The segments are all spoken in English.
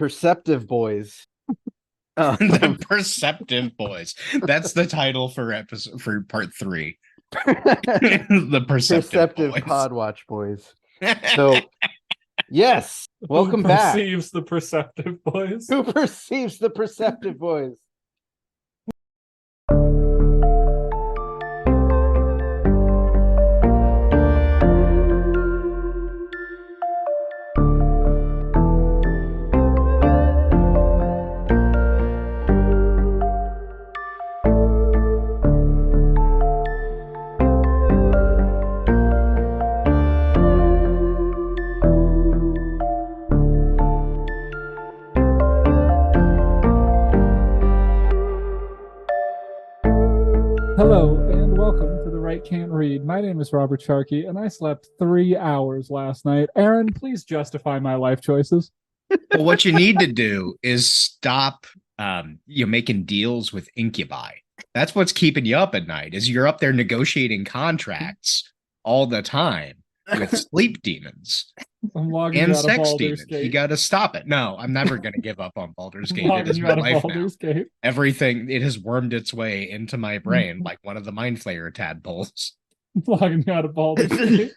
Perceptive Boys. The Perceptive Boys. That's the title for part 3. The Perceptive Boys. Podwatch Boys. So, yes, welcome back. Who perceives the Perceptive Boys? Who perceives the Perceptive Boys? Hello, and welcome to The Right Can't Read. My name is Robert Sharkey, and I slept 3 hours last night. Aaron, please justify my life choices. Well, what you need to do is stop making deals with incubi. That's what's keeping you up at night, is you're up there negotiating contracts all the time with sleep demons I'm logging and you out of sex Baldur's demons. Gate. You got to stop it. No, I'm never going to give up on Baldur's Gate. It Logging is you my out of life now. Baldur's Gate. Everything, it has wormed its way into my brain like one of the Mind Flayer tadpoles. Logging you out of Baldur's Gate.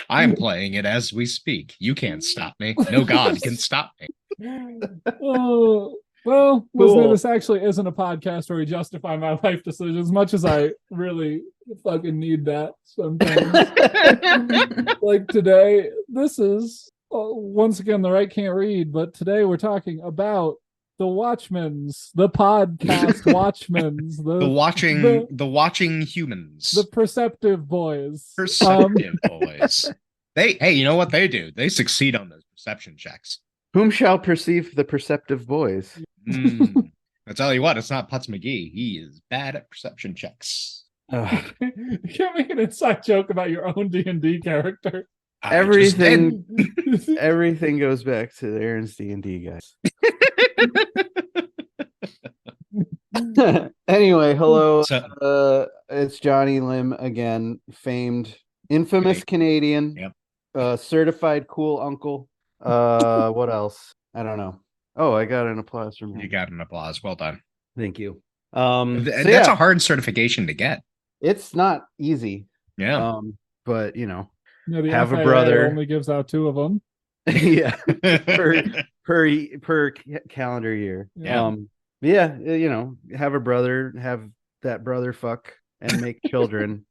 I'm playing it as we speak. You can't stop me. No god can stop me. Oh, well, listener, this actually isn't a podcast where we justify my life decisions, as much as I really fucking need that sometimes. Like today, this is once again The Right Can't Read, but today we're talking about the Watchmen's, the podcast Watchmen's, the watching humans, the Perceptive Boys. Perceptive Boys. Hey, you know what they do? They succeed on those perception checks. Whom shall perceive the Perceptive Boys? I tell you what, it's not Putz McGee. He is bad at perception checks. You can't make an inside joke about your own D&D character. Everything goes back to Aaron's D&D, guys. Anyway, hello. It's Jonny Lim again, famed, infamous Canadian, certified cool uncle. What else? I don't know. Oh, I got an applause from you. You got an applause. Well done. Thank you. That's a hard certification to get. It's not easy. Yeah. But the have FAA a brother. Only gives out 2 of them. Yeah. per calendar year. Yeah. Have a brother, have that brother fuck and make children.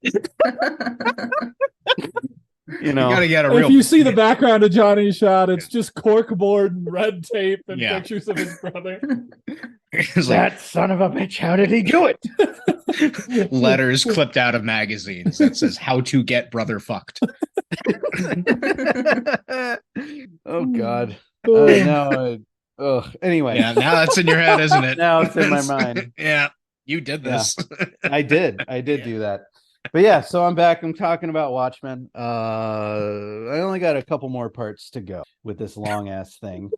You gotta get if you see the background of Johnny's shot, it's just corkboard and red tape and pictures of his brother. That son of a bitch, how did he do it? Letters clipped out of magazines that says how to get brother fucked. Oh god. Anyway. Yeah, now that's in your head, isn't it? Now it's in my mind. Yeah, you did this. Yeah, I did do that. But yeah, so I'm back. I'm talking about Watchmen. I only got a couple more parts to go with this long ass thing.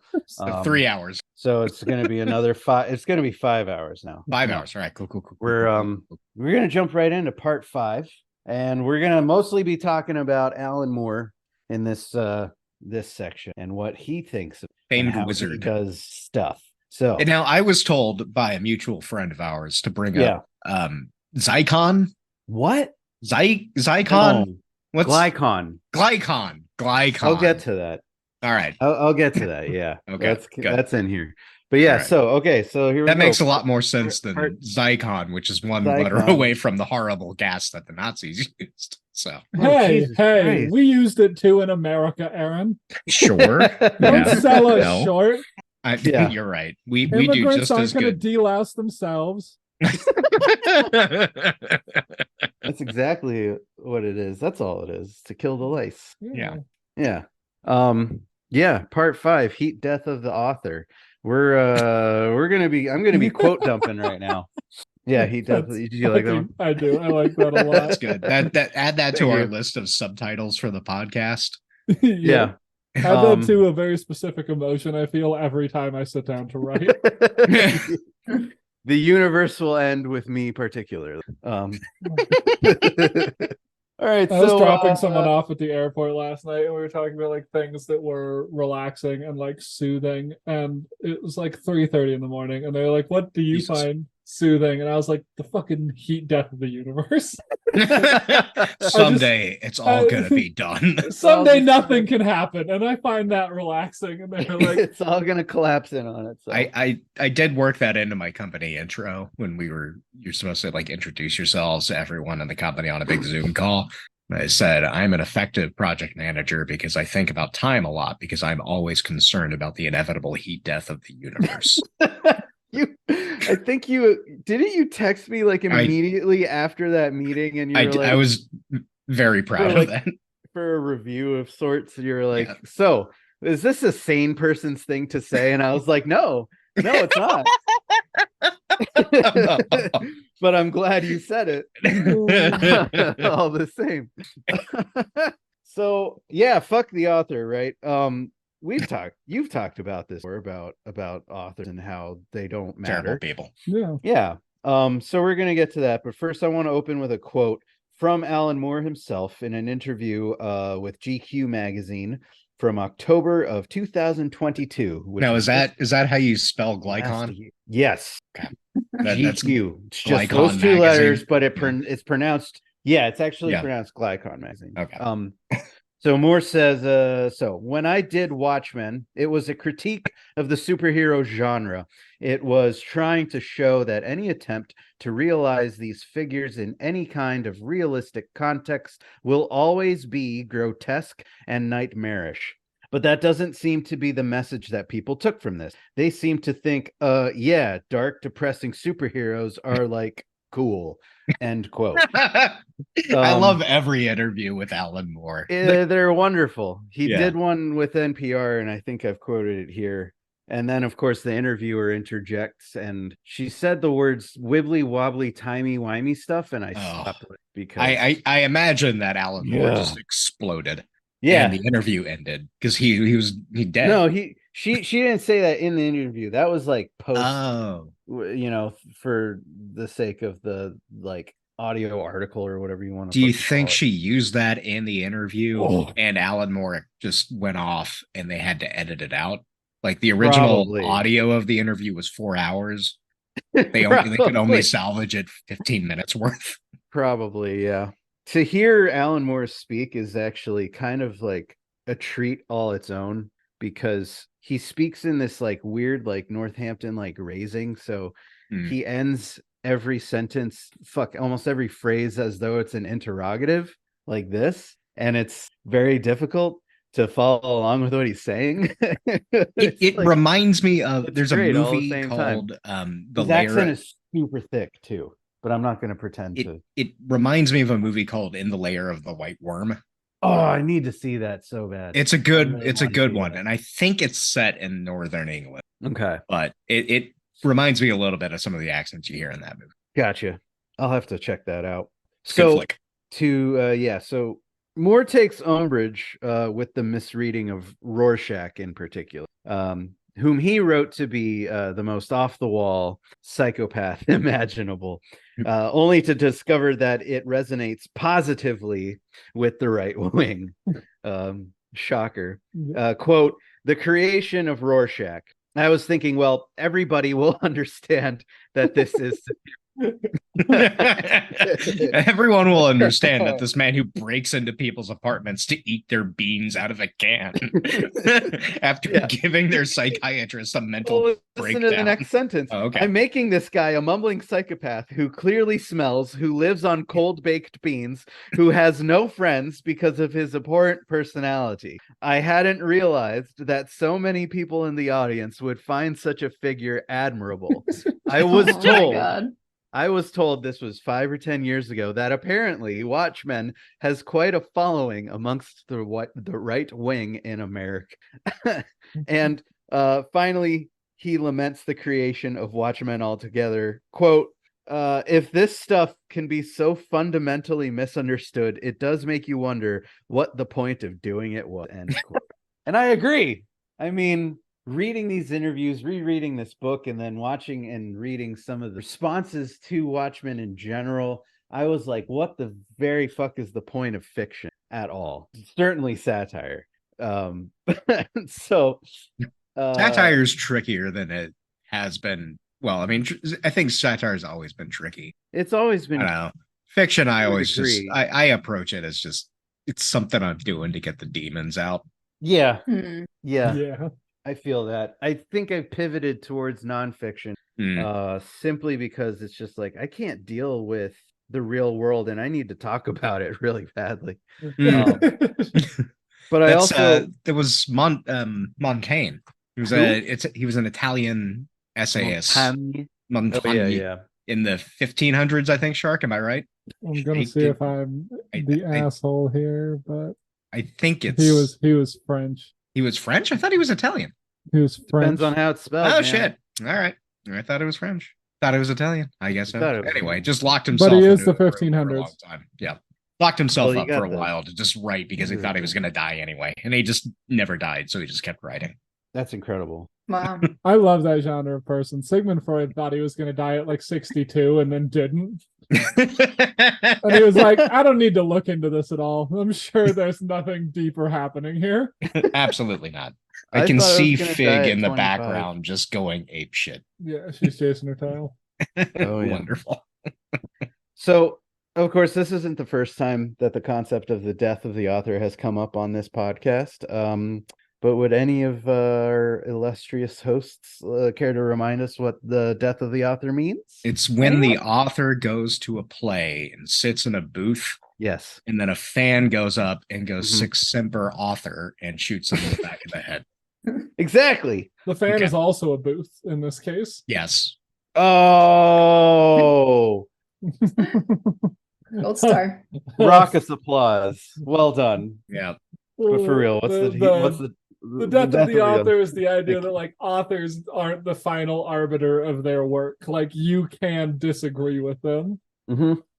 3 hours. So it's going to be another 5. It's going to be 5 hours now. 5 hours. All right. Cool. We're going to jump right into part 5, and we're going to mostly be talking about Alan Moore in this section and what he thinks of famed how wizard he does stuff. So and now I was told by a mutual friend of ours to bring up Zycon. What? Zycon? What's Glycon? Glycon. I'll get to that. All right. I'll get to that. Yeah. Okay. That's in here. But yeah, right. So here we go. That makes a lot more sense than Zycon, which is one letter away from the horrible gas that the Nazis used. So hey, we used it too in America, Aaron. Sure. Don't sell us short. You're right. We do Immigrants just aren't as going to good. delouse themselves. That's exactly what it is. That's all it is, to kill the lice. Yeah. Part 5, heat death of the author. I'm gonna be quote dumping right now. Yeah, heat death. Did you like that one? I do. I like that a lot. That's good. Add that to our list of subtitles for the podcast. Yeah. Add that to a very specific emotion I feel every time I sit down to write. The universe will end with me particularly. All right, I was so dropping someone off at the airport last night, and we were talking about like things that were relaxing and like soothing. And it was like 3:30 in the morning, and they were like, "What do you find soothing?" And I was like, "The fucking heat death of the universe." Someday it's all gonna be done. Someday nothing can happen, and I find that relaxing. And they're like, it's all gonna collapse in on itself. I did work that into my company intro when you're supposed to like introduce yourselves to everyone in the company on a big Zoom call. I said, I'm an effective project manager because I think about time a lot because I'm always concerned about the inevitable heat death of the universe. I think didn't you text me like immediately after that meeting, and you were like, I was very proud of that. For a review of sorts. You're like, so is this a sane person's thing to say? And I was like, no, it's not. But I'm glad you said it. All the same. So yeah, fuck the author, right? You've talked about this before, about authors and how they don't matter. Terrible people. Yeah. So we're gonna get to that, but first I want to open with a quote from Alan Moore himself in an interview with GQ magazine from October of 2022. Now, is that how you spell glycon? Yes. Okay. GQ. It's just those two magazine. Letters, but it's pronounced. Yeah, it's actually pronounced Glycon magazine. Okay. So Moore says, so when I did Watchmen, it was a critique of the superhero genre. It was trying to show that any attempt to realize these figures in any kind of realistic context will always be grotesque and nightmarish. But that doesn't seem to be the message that people took from this. They seem to think, dark, depressing superheroes are like cool. End quote. I love every interview with Alan Moore. They're wonderful. He did one with NPR, and I think I've quoted it here. And then, of course, the interviewer interjects, and she said the words wibbly wobbly, timey wimey stuff, and I stopped it because I imagine that Alan Moore just exploded. Yeah, and the interview ended because he dead. No, she didn't say that in the interview. That was like post. For the sake of the like audio article or whatever you want to. Do you think she used that in the interview and Alan Moore just went off and they had to edit it out? Like the original audio of the interview was 4 hours. They could only salvage it 15 minutes worth. Probably, yeah. To hear Alan Moore speak is actually kind of like a treat all its own, because he speaks in this like weird like Northampton like raising. So he ends every sentence, almost every phrase as though it's an interrogative like this. And it's very difficult to follow along with what he's saying. It like, reminds me of there's a movie called The Layer. Accent is super thick too, but I'm not going to pretend to. It reminds me of a movie called In the Lair of the White Worm. Oh, I need to see that so bad. It's a good one, and I think it's set in Northern England. Okay, but it reminds me a little bit of some of the accents you hear in that movie. Gotcha. I'll have to check that out. So Moore takes umbrage with the misreading of Rorschach in particular, whom he wrote to be the most off-the-wall psychopath imaginable, only to discover that it resonates positively with the right wing. Shocker. Quote, the creation of Rorschach. I was thinking, well, everybody will understand that this is... Everyone will understand that this man who breaks into people's apartments to eat their beans out of a can after giving their psychiatrist a mental breakdown. Listen to the next sentence. Oh, okay. I'm making this guy a mumbling psychopath who clearly smells, who lives on cold baked beans, who has no friends because of his abhorrent personality. I hadn't realized that so many people in the audience would find such a figure admirable. I was told this was 5 or 10 years ago that apparently Watchmen has quite a following amongst the right wing in America. And finally, he laments the creation of Watchmen altogether. Quote, if this stuff can be so fundamentally misunderstood, it does make you wonder what the point of doing it was. End quote. And I agree. I mean, reading these interviews, rereading this book, and then watching and reading some of the responses to Watchmen in general, I was like, what the very fuck is the point of fiction at all? Certainly satire. So satire is trickier than it has been. Well, I mean, I think satire has always been tricky. It's always been. I don't know. Fiction, I always just I approach it as just it's something I'm doing to get the demons out. Yeah. Yeah. Yeah. I feel that. I think I've pivoted towards nonfiction simply because it's just like I can't deal with the real world and I need to talk about it really badly. But I also there was Montaigne. He was an Italian essayist. Montaigne. In the 1500s, I think. Shark, am I right? I'm gonna see if I'm the asshole here, but I think it's he was French. He was French? I thought he was Italian. He was French. Depends on how it's spelled. Oh, shit. All right. I thought it was French. Thought it was Italian. I guess so. Anyway, just locked himself. But he is the 1500s. For a long time. Yeah. Locked himself up for a while to just write because he thought he was going to die anyway. And he just never died. So he just kept writing. That's incredible. Wow. I love that genre of person. Sigmund Freud thought he was going to die at like 62 and then didn't. And he was like, I don't need to look into this at all. I'm sure there's nothing deeper happening here. Absolutely not. I can see Fig in the background just going ape shit. Yeah, she's chasing her tail. Oh, yeah. Wonderful. So, of course, this isn't the first time that the concept of the death of the author has come up on this podcast. But would any of our illustrious hosts care to remind us what the death of the author means? It's when the author goes to a play and sits in a booth. Yes. And then a fan goes up and goes, Sic Semper author, and shoots him in the back of the head. Exactly. The fan is also a booth in this case. Yes. Oh. Gold star. Raucous applause. Well done. Yeah. But for real, what's the death of the author is the idea that like authors aren't the final arbiter of their work. Like you can disagree with them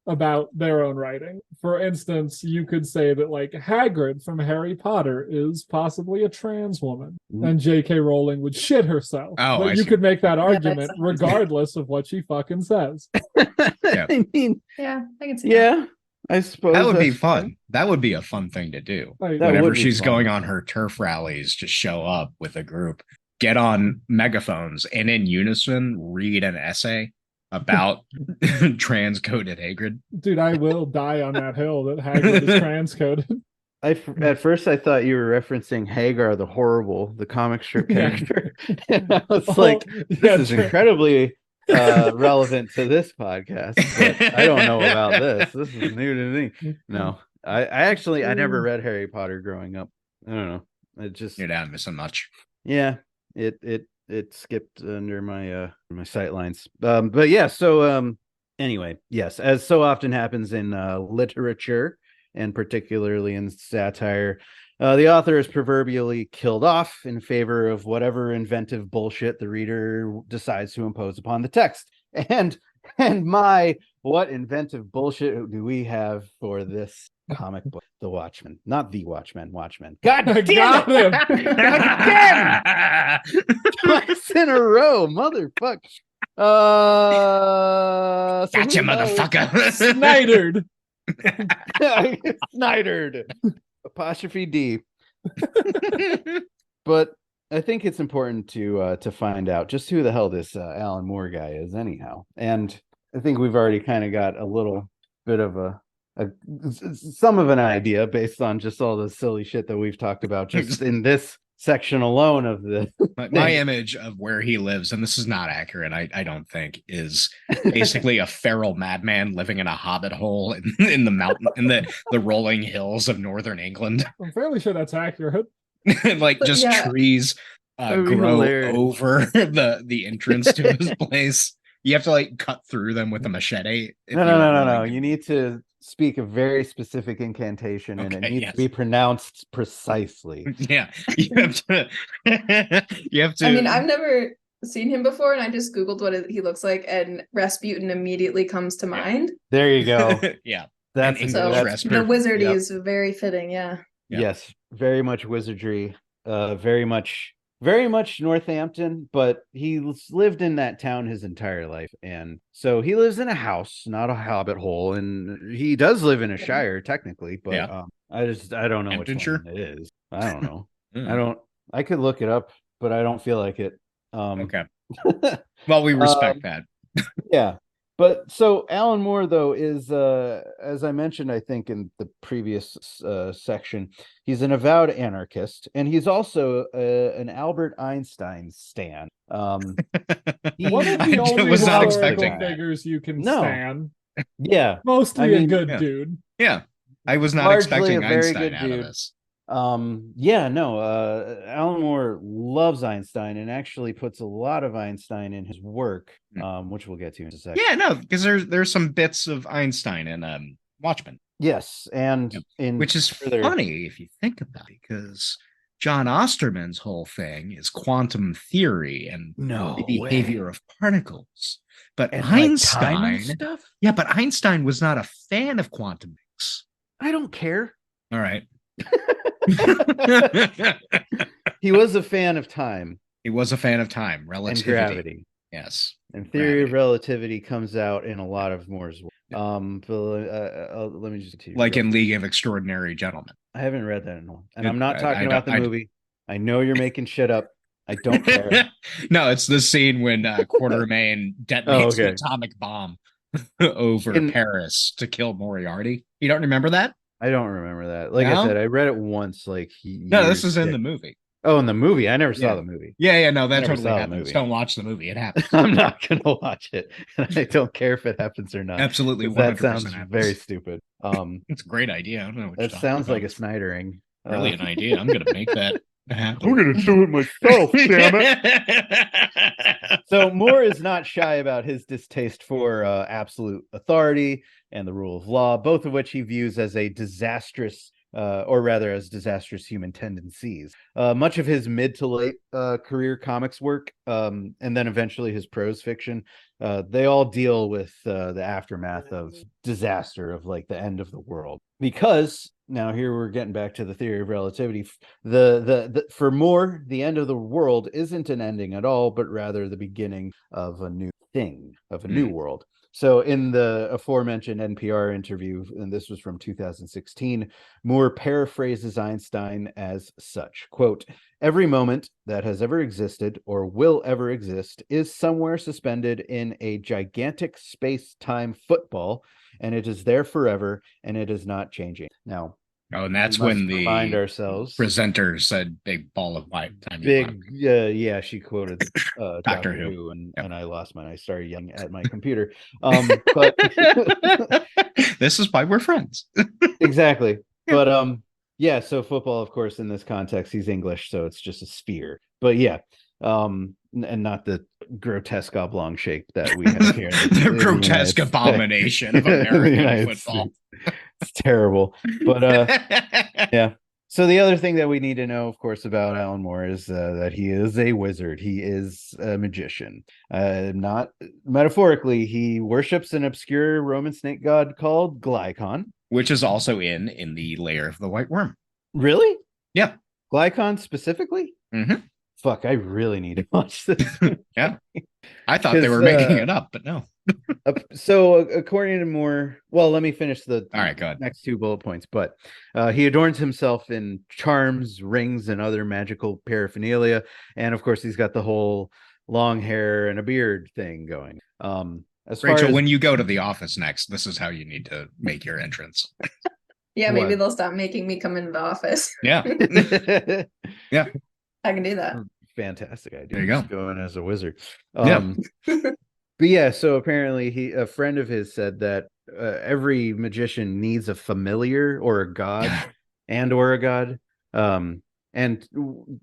about their own writing. For instance, you could say that like Hagrid from Harry Potter is possibly a trans woman, and J.K. Rowling would shit herself. Oh, but you could make that argument regardless of what she fucking says. I mean, yeah, I can see that. I suppose that would be fun. That would be a fun thing to do. Whenever she's going on her turf rallies, just show up with a group, get on megaphones, and in unison read an essay about transcoded Hagrid. Dude, I will die on that hill that Hagrid is transcoded. At first I thought you were referencing Hagar the Horrible, the comic strip character. And I was this is incredibly relevant to this podcast, but I don't know about this. This is new to me. No, I never read Harry Potter growing up. I don't know. You're not missing much. Yeah, it skipped under my my sightlines. But yeah, so anyway, yes, as so often happens in literature and particularly in satire, the author is proverbially killed off in favor of whatever inventive bullshit the reader decides to impose upon the text. And what inventive bullshit do we have for this comic book? The Watchmen, not the Watchmen. God damn it! Again! Twice in a row, motherfucker. Gotcha, motherfucker. Snydered. Snydered. Apostrophe D. But I think it's important to find out just who the hell this Alan Moore guy is anyhow. And I think we've already kind of got a little bit of some of an idea based on just all the silly shit that we've talked about just in this section alone of the my image of where he lives, and this is not accurate, I don't think, is basically a feral madman living in a hobbit hole in the mountain in the rolling hills of northern England. I'm fairly sure that's accurate. Like just trees grow over the entrance to his place. You have to like cut through them with a machete. No. You need to speak a very specific incantation, and it needs to be pronounced precisely. Yeah, you have to. I mean, I've never seen him before, and I just googled what he looks like, and Rasputin immediately comes to mind. There you go. Yeah, that's the wizardy is very fitting. Yeah. Yes, very much wizardry. Very much very much Northampton, but he's lived in that town his entire life. And so he lives in a house, not a hobbit hole. And he does live in a shire, technically, but I don't know which one it is. I don't know. I could look it up, but I don't feel like it. Okay. Well, we respect that. Yeah. But so Alan Moore, though, is, as I mentioned, I think in the previous section, he's an avowed anarchist, and he's also an Albert Einstein stan. One of the only historical figures you can stand. Yeah. Mostly a good dude. Yeah. I was not expecting Einstein out of this. Alan Moore loves Einstein and actually puts a lot of Einstein in his work, which we'll get to in a second. Yeah, no, because there's some bits of Einstein in Watchmen. Yes, and which is funny if you think about it, because John Osterman's whole thing is quantum theory and the behavior of particles. But Einstein, but Einstein was not a fan of quantum mechanics. I don't care. All right. He was a fan of time. He was a fan of time, relativity, and gravity. Yes, and theory of relativity comes out in a lot of Moore's work. Let me just like in League of Extraordinary Gentlemen. I haven't read that in a while, and I'm not talking about the movie. I know you're making shit up. I don't care. No, it's the scene when Quatermain detonates an atomic bomb over Paris to kill Moriarty. You don't remember that? I don't remember that. Like I said, I read it once. No, this is in the movie. Oh, in the movie. I never saw the movie. Yeah, no, that totally happens. Don't watch the movie. It happens. I'm not gonna watch it. I don't care if it happens or not. Absolutely, 100% that sounds happens. Very stupid. It's a great idea. I don't know. That sounds like a Snydering. Brilliant idea. I'm gonna make that happen. I'm gonna do it myself. Damn it. So Moore is not shy about his distaste for absolute authority and the rule of law, both of which he views as a disastrous. Or rather as disastrous human tendencies. Much of his mid to late career comics work, and then eventually his prose fiction, they all deal with the aftermath of disaster, of like the end of the world. Because now here we're getting back to the theory of relativity. The for Moore, the end of the world isn't an ending at all, but rather the beginning of a new thing, of a new world. So in the aforementioned NPR interview, and this was from 2016, Moore paraphrases Einstein as such, quote, "Every moment that has ever existed or will ever exist is somewhere suspended in a gigantic space-time football, and it is there forever, and it is not changing." Now, and that's when the remind ourselves presenter said big ball of white time. She quoted Doctor Who, and I lost mine. I started yelling at my computer. But this is why we're friends. Exactly. But so football, of course, in this context, he's English, so it's just a sphere. But and not the grotesque oblong shape that we have here. The grotesque abomination of American football. It's terrible. But yeah. So the other thing that we need to know, of course, about Alan Moore is that he is a wizard. He is a magician. Not metaphorically, he worships an obscure Roman snake god called Glykon, which is also in the Lair of the White Worm. Really? Yeah. Glykon specifically? Mm-hmm. Fuck, I really need to watch this. Yeah. I thought they were making it up, but no. So according to Moore, well, let me finish the next two bullet points. But he adorns himself in charms, rings, and other magical paraphernalia. And of course, he's got the whole long hair and a beard thing going. Rachel, when you go to the office next, this is how you need to make your entrance. Yeah, maybe they'll stop making me come into the office. Yeah. Yeah. I can do that. Fantastic idea. There you go. Going as a wizard. Yeah. But yeah, so apparently a friend of his said that every magician needs a familiar or a god or a god. And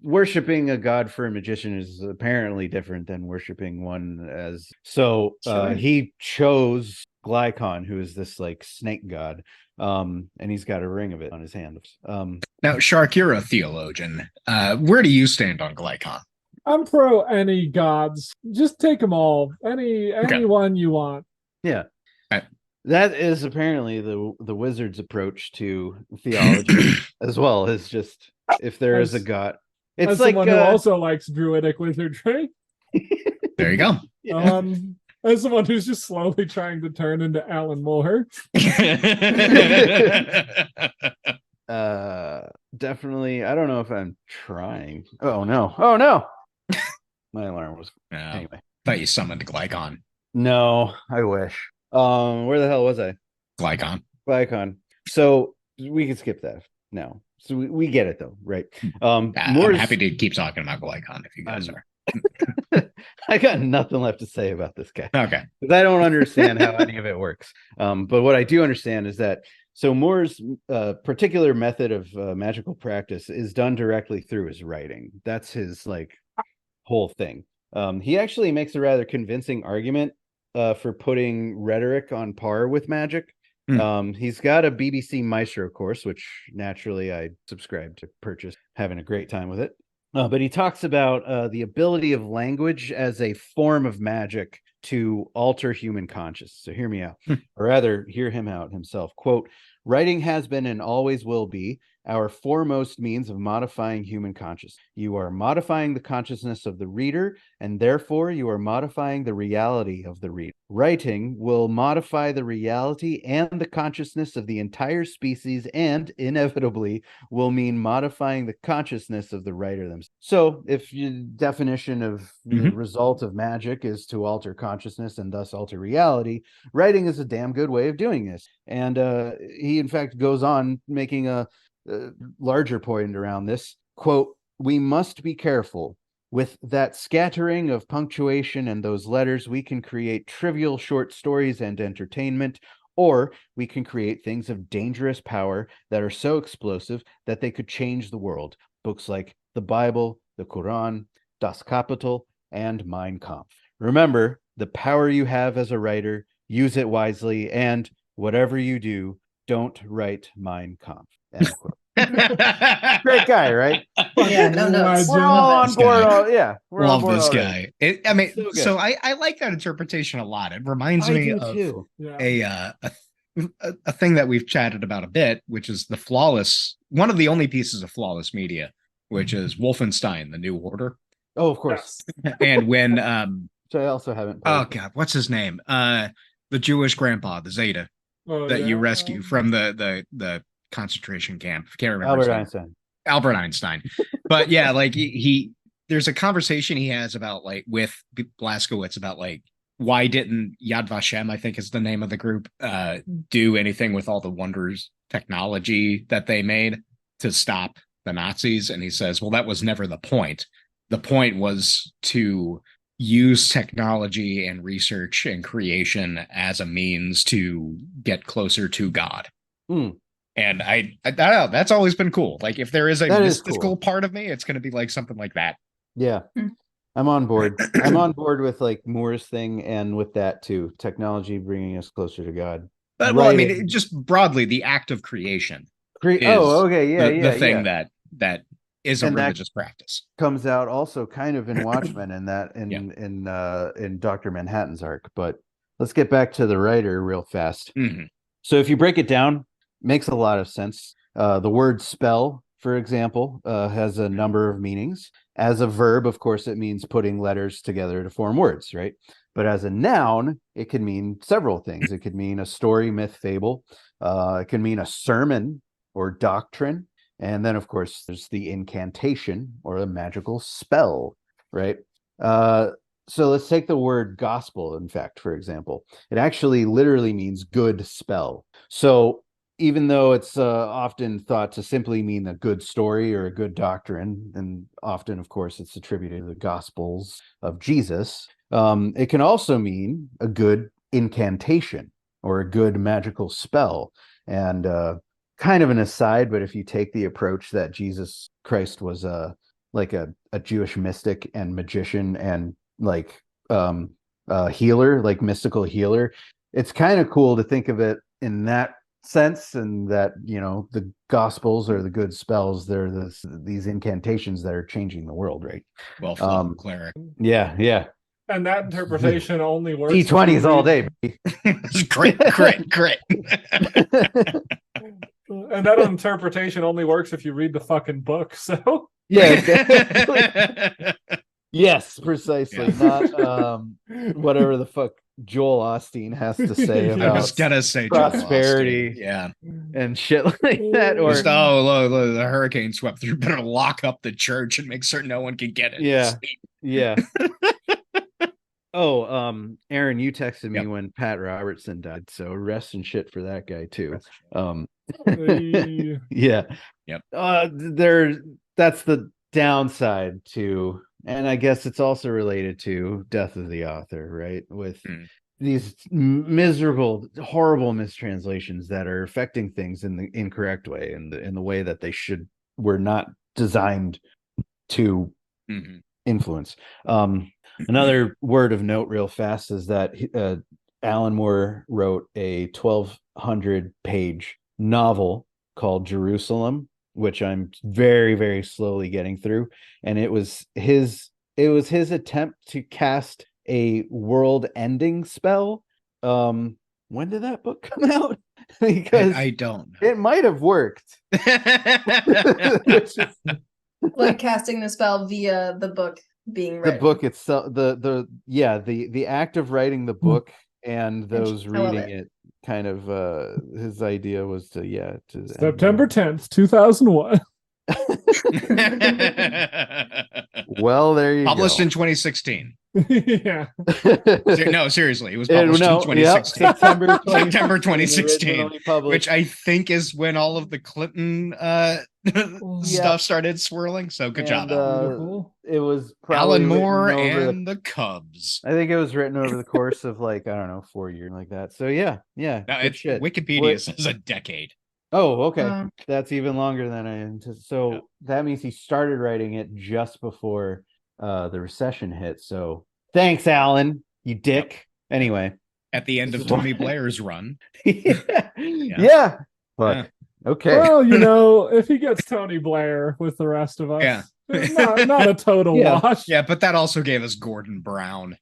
worshiping a god for a magician is apparently different than worshiping one as. So he chose Glykon, who is this like snake god. And he's got a ring of it on his hand. Now, Shark, you're a theologian. Where do you stand on Glykon? I'm pro any gods. Just take them all. Any one you want. Yeah. That is apparently the wizard's approach to theology as well, is just if there is a god. It's as like someone who also likes druidic wizardry. There you go. Yeah. As someone who's just slowly trying to turn into Alan Moore. Definitely. I don't know if I'm trying. Oh no. My alarm was anyway. Thought you summoned Glycon. No, I wish. Where the hell was I? Glycon. So we can skip that now. So we get it though, right? I'm happy to keep talking about Glycon if you guys are. I got nothing left to say about this guy. Okay. Because I don't understand how any of it works. But what I do understand is that Moore's particular method of magical practice is done directly through his writing. That's his whole thing. He actually makes a rather convincing argument for putting rhetoric on par with magic. He's got a BBC Maestro course, which naturally I subscribe to purchase, having a great time with it. But he talks about the ability of language as a form of magic to alter human consciousness. So hear me out, or rather hear him out himself. Quote, "Writing has been and always will be our foremost means of modifying human consciousness. You are modifying the consciousness of the reader, and therefore you are modifying the reality of the reader. Writing will modify the reality and the consciousness of the entire species, and inevitably will mean modifying the consciousness of the writer themselves." So if your definition of the result of magic is to alter consciousness and thus alter reality, writing is a damn good way of doing this. And he in fact goes on making a larger point around this. Quote, "We must be careful. With that scattering of punctuation and those letters, we can create trivial short stories and entertainment, or we can create things of dangerous power that are so explosive that they could change the world. Books like the Bible, the Quran, Das Kapital, and Mein Kampf. Remember, the power you have as a writer, use it wisely, and whatever you do, don't write Mein Kampf." End quote. Great guy, right? Yeah, no notes. We're all on board. We're love on board this already. guy. So I like that interpretation a lot. It reminds me of a thing that we've chatted about a bit, which is one of the only pieces of flawless media, which is Wolfenstein: The New Order. Oh, of course. And when so I also haven't played. Oh god, what's his name? The Jewish grandpa, the Zeta, you rescue from the concentration camp. I can't remember. Albert Einstein. But yeah, there's a conversation he has about with Blazkowicz about why didn't Yad Vashem, I think is the name of the group, do anything with all the wonders technology that they made to stop the Nazis? And he says, well, that was never the point. The point was to use technology and research and creation as a means to get closer to God. And I don't know, that's always been cool. If there is a mystical part of me, it's going to be something like that. Yeah, I'm on board. I'm on board with Moore's thing, and with that too, technology bringing us closer to God. But well, I mean, just broadly, the act of creation. The thing that is a religious practice comes out also kind of in Watchmen and that in Dr. Manhattan's arc. But let's get back to the writer real fast. So if you break it down, makes a lot of sense. The word spell, for example, has a number of meanings. As a verb, of course, it means putting letters together to form words, right? But as a noun, it can mean several things. It could mean a story, myth, fable. It can mean a sermon or doctrine. And then, of course, there's the incantation or a magical spell, right? So let's take the word gospel, in fact, for example. It actually literally means good spell. So even though it's often thought to simply mean a good story or a good doctrine, and often, of course, it's attributed to the Gospels of Jesus, it can also mean a good incantation or a good magical spell. And kind of an aside, but if you take the approach that Jesus Christ was a Jewish mystic and magician and healer, mystical healer, it's kind of cool to think of it in that sense, and that the gospels or the good spells, they're these incantations that are changing the world, right? Well, cleric. Yeah. And that interpretation only works. D20s all day. Great. And that interpretation only works if you read the fucking book. So yeah, exactly. Yes, precisely. Yeah. Not whatever the fuck Joel Osteen has to say Yeah. about I was gonna say prosperity. Joel Osteen. Yeah. And shit like that. Or Just, look, the hurricane swept through. Better lock up the church and make certain no one can get it. yeah, yeah. Oh, Aaron, you texted me when Pat Robertson died, so rest and shit for that guy too. Yeah. Yep. That's the downside to, and I guess it's also related to death of the author, right? With these miserable, horrible mistranslations that are affecting things in the incorrect way, in the way that they were not designed to influence. Another word of note real fast is that Alan Moore wrote a 1,200-page novel called Jerusalem, which I'm very, very slowly getting through. And it was his attempt to cast a world-ending spell. When did that book come out? Because I don't know. It might have worked. Like casting the spell via the book being written. The book itself, the act of writing the book and those reading it, kind of his idea was to September 10th, 2001. Well, there you Published go. in 2016. Yeah. No, seriously, it was published in 2016. Yep, September 2016, which I think is when all of the Clinton stuff started swirling. So good job, Alan. It was probably Alan Moore and the Cubs. I think it was written over the course of 4 years like that. So yeah. No, it's shit. Wikipedia says a decade. Oh, okay. That's even longer than I anticipated. So that means he started writing it just before the recession hit. So thanks, Alan, you dick. Yep. Anyway, at the end of Tony Blair's run. Yeah. But okay. Well, if he gets Tony Blair with the rest of us, not a total wash. Yeah, but that also gave us Gordon Brown.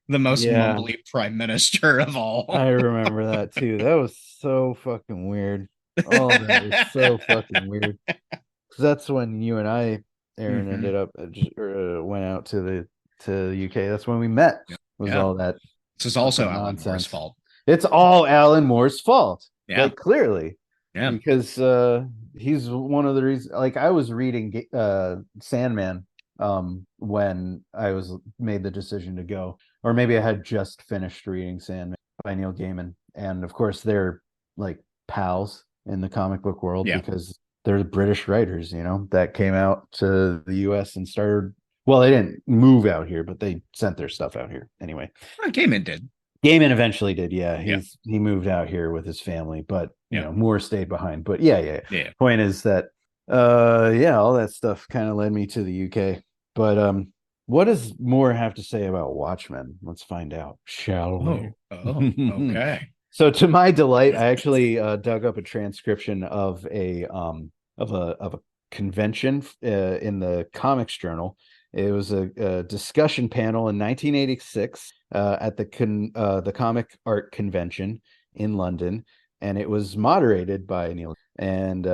The most mumbly prime minister of all. I remember that too. That was so fucking weird. Oh, that was so fucking weird. That's when you and I, Aaron, ended up went out to the UK. That's when we met. All that. This is also Alan Moore's fault. It's all Alan Moore's fault. Yeah, clearly. Yeah, because he's one of the reasons. Like, I was reading Sandman when I made the decision to go, or maybe I had just finished reading Sandman by Neil Gaiman, and of course they're like pals in the comic book world because they're the British writers, that came out to the US and started. Well, they didn't move out here, but they sent their stuff out here anyway. Gaiman did. Gaiman eventually did, he moved out here with his family, but Moore stayed behind. But point is that all that stuff kind of led me to the UK. But what does Moore have to say about Watchmen? Let's find out, shall we? Okay. So to my delight, I actually dug up a transcription of a convention in the Comics Journal. It was a discussion panel in 1986 at the Comic Art Convention in London, and it was moderated by Neil. And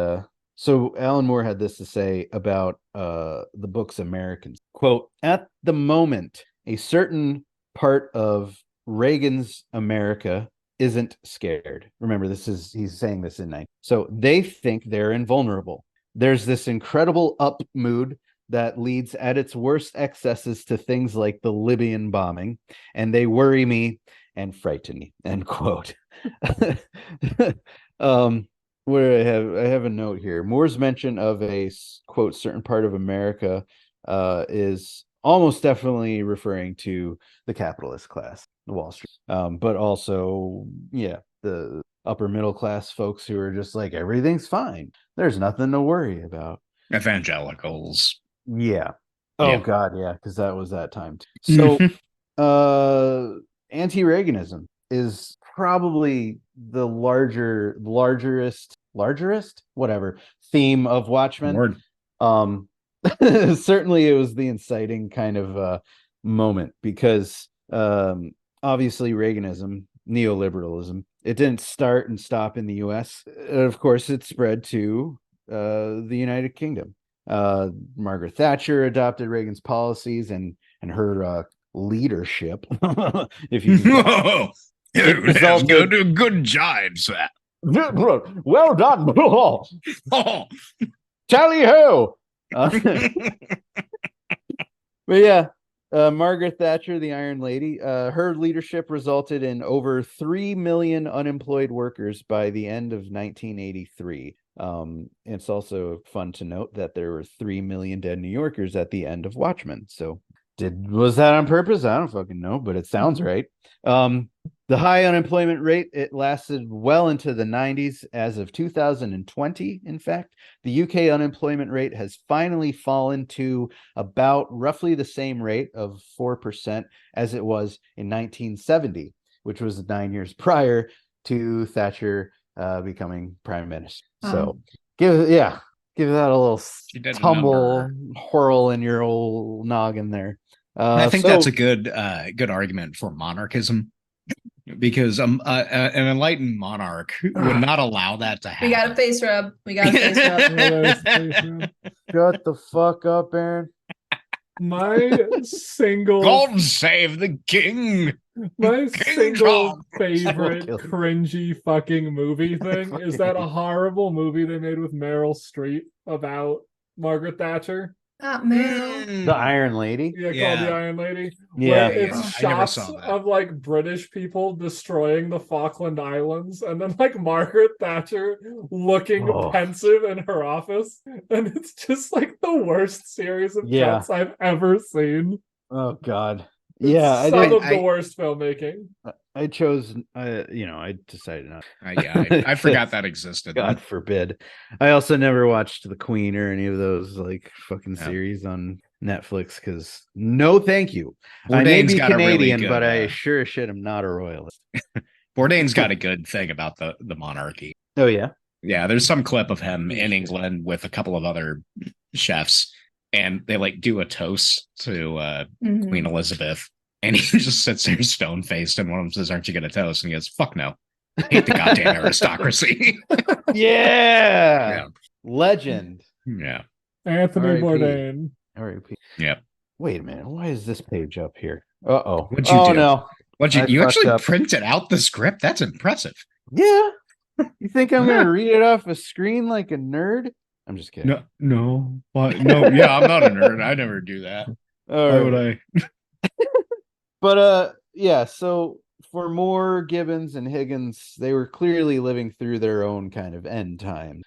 so Alan Moore had this to say about the book's Americans. Quote, "At the moment, a certain part of Reagan's America isn't scared." Remember, he's saying this in 90. So they think they're invulnerable. There's this incredible up mood that leads at its worst excesses to things like the Libyan bombing, and they worry me and frighten me, end quote. Where I have a note here. Moore's mention of a quote certain part of America is almost definitely referring to the capitalist class, the Wall Street, but also the upper middle class folks who are just like, everything's fine, there's nothing to worry about. Evangelicals. God, because that was that time too. So anti-Reaganism is probably the largest whatever theme of Watchmen. Certainly it was the inciting kind of moment, because obviously Reaganism, neoliberalism, it didn't start and stop in the U.S. Of course, it spread to the United Kingdom. Margaret Thatcher adopted Reagan's policies and her leadership, if you can call it. Good jibes, that. Well done. Tally ho. But yeah, Margaret Thatcher, the Iron Lady, her leadership resulted in over 3 million unemployed workers by the end of 1983. It's also fun to note that there were 3 million dead New Yorkers at the end of Watchmen. So was that on purpose? I don't fucking know, but it sounds right. The high unemployment rate, it lasted well into the 90s. As of 2020, in fact, the UK unemployment rate has finally fallen to about roughly the same rate of 4% as it was in 1970, which was 9 years prior to Thatcher becoming prime minister. So give that a little tumble, whirl in your old noggin there. I think that's a good argument for monarchism, because an enlightened monarch would not allow that to happen. We got a face rub. Shut the fuck up, Aaron. My single God save the king. My single favorite cringy fucking movie thing is that a horrible movie they made with Meryl Streep about Margaret Thatcher. Meryl. The Iron Lady. Called The Iron Lady. Yeah, it's shots of like British people destroying the Falkland Islands, and then like Margaret Thatcher looking pensive in her office, and it's just like the worst series of shots I've ever seen. Oh God. It's some of the worst filmmaking. I chose, I decided not. I forgot that existed. God forbid. I also never watched The Queen or any of those like fucking series on Netflix because no, thank you. Bourdain's I may be Canadian, but I sure as shit am not a royalist. Bourdain's got a good thing about the monarchy. Oh yeah, yeah. There's some clip of him in England with a couple of other chefs, and they like do a toast to Queen Elizabeth. And he just sits there stone-faced, and one of them says, "Aren't you going to toast?" And he goes, "Fuck no. I hate the goddamn aristocracy." Yeah. Legend. Yeah. Anthony Bourdain. R.I.P. Yeah. Wait a minute. Why is this page up here? Uh-oh. What'd you do? No. You actually printed out the script? That's impressive. Yeah. You think I'm going to read it off a screen like a nerd? I'm just kidding. No. What? No. Yeah, I'm not a nerd. I never do that. Why would I? But so for Moore, Gibbons, and Higgins, they were clearly living through their own kind of end time.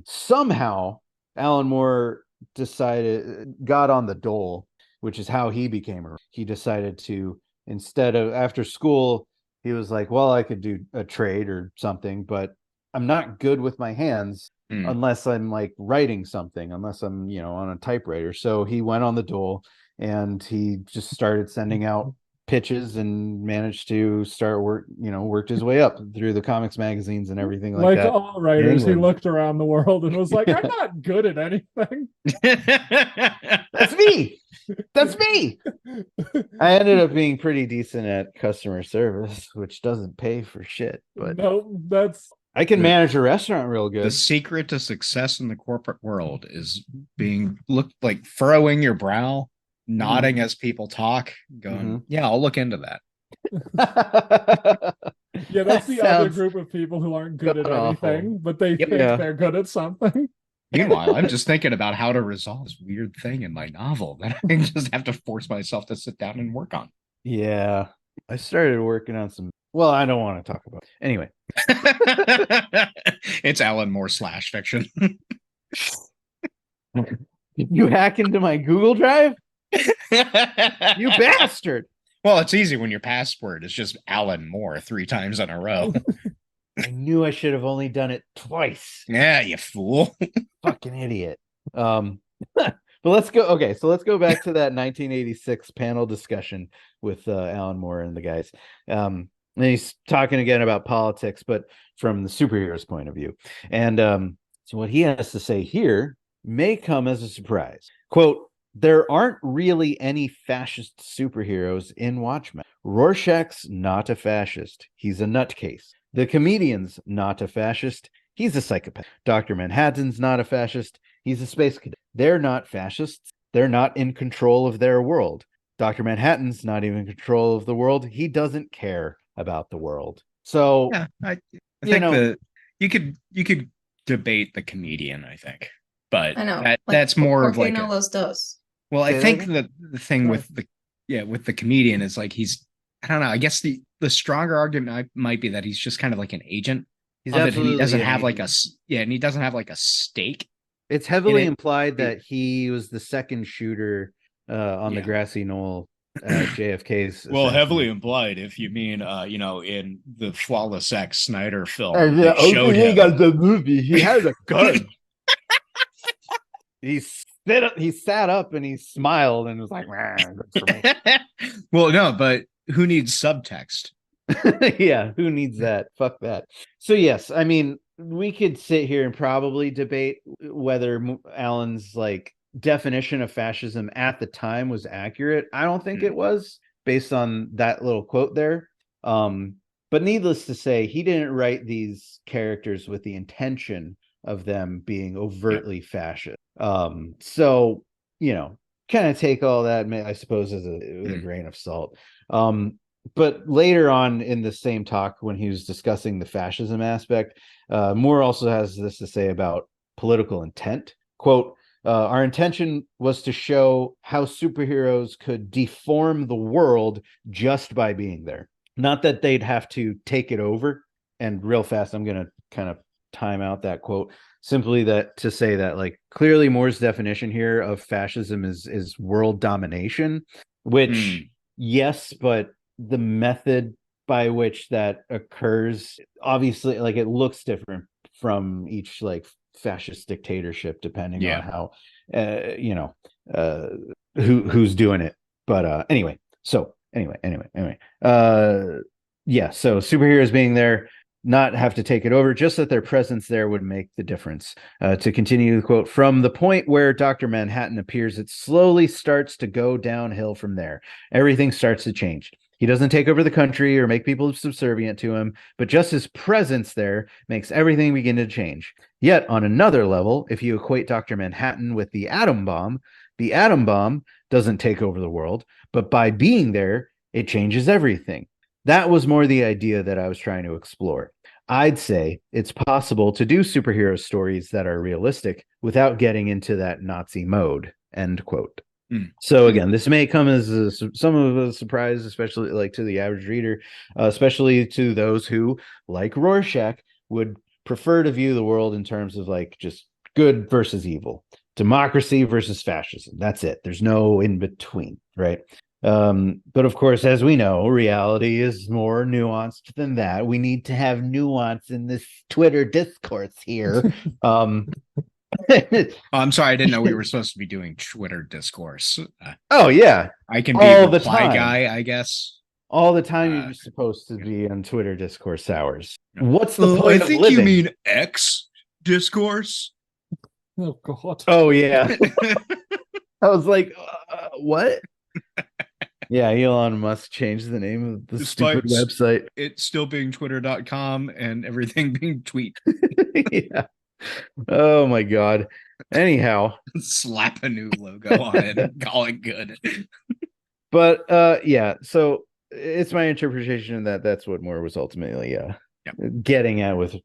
Somehow Alan Moore got on the dole, which is how he became he decided to, instead of after school, he was like, well, I could do a trade or something, but I'm not good with my hands unless I'm like writing something, unless I'm, on a typewriter. So he went on the dole and he just started sending out pitches and managed to start worked his way up through the comics magazines and everything like that. Like all writers, he looked around the world and was like, I'm not good at anything. That's me. I ended up being pretty decent at customer service, which doesn't pay for shit, but I can manage a restaurant real good. The secret to success in the corporate world is furrowing your brow, nodding as people talk, going, yeah, I'll look into that. Yeah, that's the other group of people who aren't good at anything, but they think they're good at something. Meanwhile, I'm just thinking about how to resolve this weird thing in my novel that I just have to force myself to sit down and work on. Yeah, I started working on some. Well, I don't want to talk about it. Anyway. It's Alan Moore / fiction. You hack into my Google Drive? You bastard. Well, it's easy when your password is just Alan Moore 3 times in a row. I knew I should have only done it twice. Yeah, you fool. Fucking idiot. But let's go. Okay, so let's go back to that 1986 panel discussion with Alan Moore and the guys. And he's talking again about politics, but from the superhero's point of view. And so what he has to say here may come as a surprise. Quote, there aren't really any fascist superheroes in Watchmen. Rorschach's not a fascist. He's a nutcase. The comedian's not a fascist. He's a psychopath. Dr. Manhattan's not a fascist. He's a space cadet. They're not fascists. They're not in control of their world. Dr. Manhattan's not even in control of the world. He doesn't care about the world. So yeah, I think you could debate the comedian, I think, but I know that's more of like no los dos. Well, I think that the thing with the comedian is like I don't know. I guess the stronger argument might be that he's just kind of like an agent. He's absolutely he doesn't have like and he doesn't have like a stake. It's heavily implied that he was the second shooter on the grassy knoll at JFK's. Well, heavily implied, if you mean, in the Flawless X Snyder film. And the opening of the movie, he had a gun. He sat up and he smiled and was like, well, no, but who needs subtext? Yeah, who needs that? Fuck that. So yes, I mean, we could sit here and probably debate whether Allen's like definition of fascism at the time was accurate. I don't think it was, based on that little quote there. But needless to say, he didn't write these characters with the intention of them being overtly fascist. So, kind of take all that, I suppose, with a grain of salt. But later on in the same talk, when he was discussing the fascism aspect, Moore also has this to say about political intent. Quote, our intention was to show how superheroes could deform the world just by being there. Not that they'd have to take it over. And real fast, I'm going to kind of time out that quote. Simply that to say that, like, clearly Moore's definition here of fascism is world domination, which, yes, but the method by which that occurs, obviously, like, it looks different from each like fascist dictatorship depending on how who's doing it. But anyway, so superheroes being there, not have to take it over, just that their presence there would make the difference. To continue the quote, from the point where Dr. Manhattan appears, it slowly starts to go downhill from there. Everything starts to change. He doesn't take over the country or make people subservient to him, but just his presence there makes everything begin to change. Yet, on another level, if you equate Dr. Manhattan with the atom bomb doesn't take over the world, but by being there, it changes everything. That was more the idea that I was trying to explore. I'd say it's possible to do superhero stories that are realistic without getting into that Nazi mode, end quote. So again, this may come as some of a surprise, especially like to the average reader, especially to those who, like Rorschach, would prefer to view the world in terms of like just good versus evil, democracy versus fascism. That's it. There's no in between, right? But of course, as we know, reality is more nuanced than that. We need to have nuance in this Twitter discourse here. I'm sorry, I didn't know we were supposed to be doing Twitter discourse. Oh yeah, I can be all the reply guy, I guess. All the time you're supposed to be on Twitter discourse hours. What's the point? I think you mean X discourse. Oh God. Oh yeah. I was like, what? Yeah, Elon Musk changed the name of the stupid website. It's still being twitter.com and everything being tweet. Yeah. Oh my God. Anyhow, slap a new logo on it and call it good. But yeah, so it's my interpretation that that's what Moore was ultimately getting at with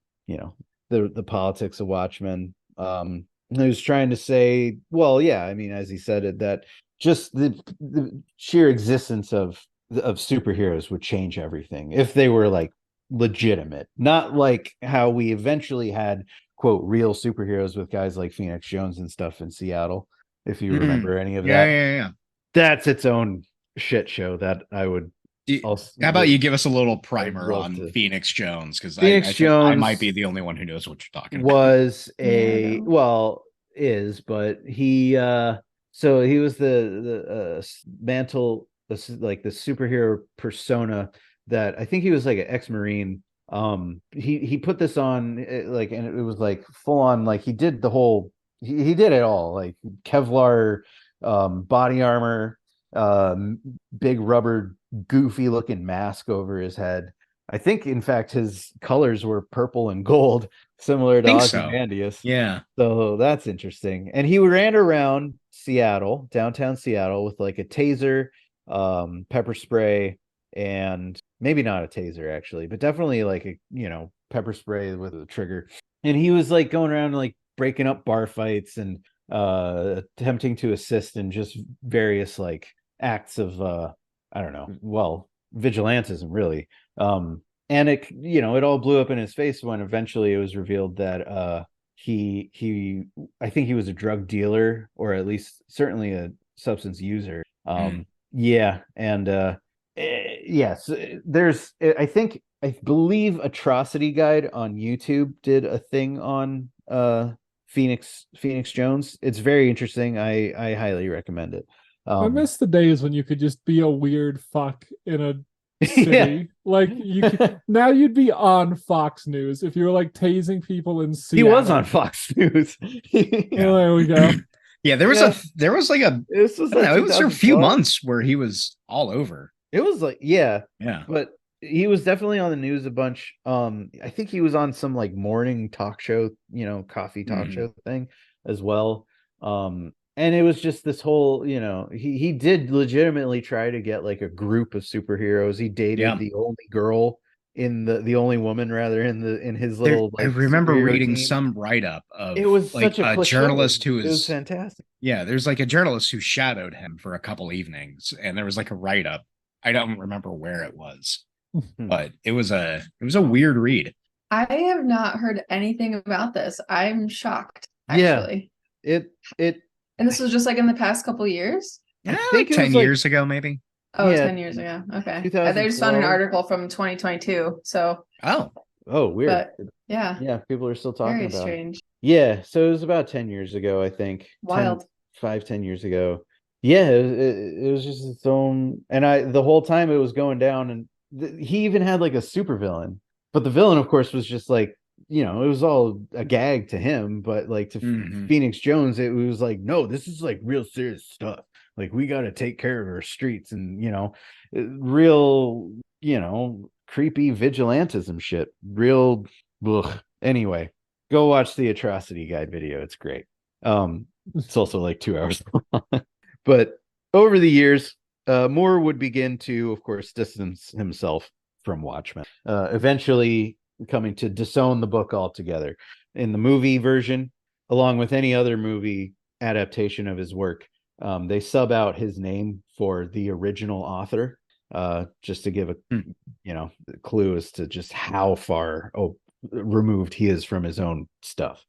the politics of Watchmen. He was trying to say, well, yeah, I mean, as he said it, that just the sheer existence of superheroes would change everything if they were like legitimate, not like how we eventually had quote real superheroes with guys like Phoenix Jones and stuff in Seattle. If you remember any of that, yeah, that's its own shit show that I would. How about you give us a little primer on Phoenix Jones, because I might be the only one who knows what you're talking about. Was but he so he was the mantle, like the superhero persona that I think he was like an ex-Marine. He put this on like, and it was like full on, like he did the whole, he did it all, like Kevlar body armor, big rubber goofy looking mask over his head, I think, in fact, his colors were purple and gold, similar to Ozymandias. So. Yeah. So that's interesting. And he ran around Seattle, downtown Seattle, with like a taser, pepper spray, and maybe not a taser actually, but definitely like a, pepper spray with a trigger. And he was like going around like breaking up bar fights and attempting to assist in just various like acts of I don't know, well, vigilantism really. And it all blew up in his face when eventually it was revealed that he I think he was a drug dealer, or at least certainly a substance user. Yeah, and yes, I believe Atrocity Guide on YouTube did a thing on Phoenix Jones. It's very interesting. I highly recommend it. I miss the days when you could just be a weird fuck in a city. Yeah. Like you could, now you'd be on Fox News if you were like tasing people in Seattle. He was on Fox News. Well, there we go. Yeah, there was a few months where he was all over. It was like, yeah, but he was definitely on the news a bunch. I think he was on some like morning talk show, coffee talk show thing as well. And it was just this whole, he did legitimately try to get like a group of superheroes. He dated the only girl the only woman rather in his little like, I remember reading some write-up of it was like such a journalist who was, it was fantastic. Yeah, there's like a journalist who shadowed him for a couple evenings, and there was like a write-up. I don't remember where it was, but it was a weird read. I have not heard anything about this. I'm shocked, actually. Yeah, and this was just like in the past couple years? Yeah, like 10 years ago, maybe. Oh, yeah, 10 years ago. Okay. I just found an article from 2022. So. Oh, weird. But, yeah. Yeah, people are still talking about it. Very strange. Yeah, so it was about 10 years ago, I think. Wild. 10 years ago. Yeah, it was just its own. And the whole time it was going down, and he even had like a supervillain. But the villain, of course, was just like, it was all a gag to him. But like to Phoenix Jones, it was like, no, this is like real serious stuff. Like, we got to take care of our streets and, real, creepy vigilantism shit. Real. Ugh. Anyway, go watch the Atrocity Guide video. It's great. It's also like 2 hours long. But over the years, Moore would begin to, of course, distance himself from Watchmen, eventually coming to disown the book altogether. In the movie version, along with any other movie adaptation of his work, they sub out his name for the original author, just to give a clue as to just how far removed he is from his own stuff.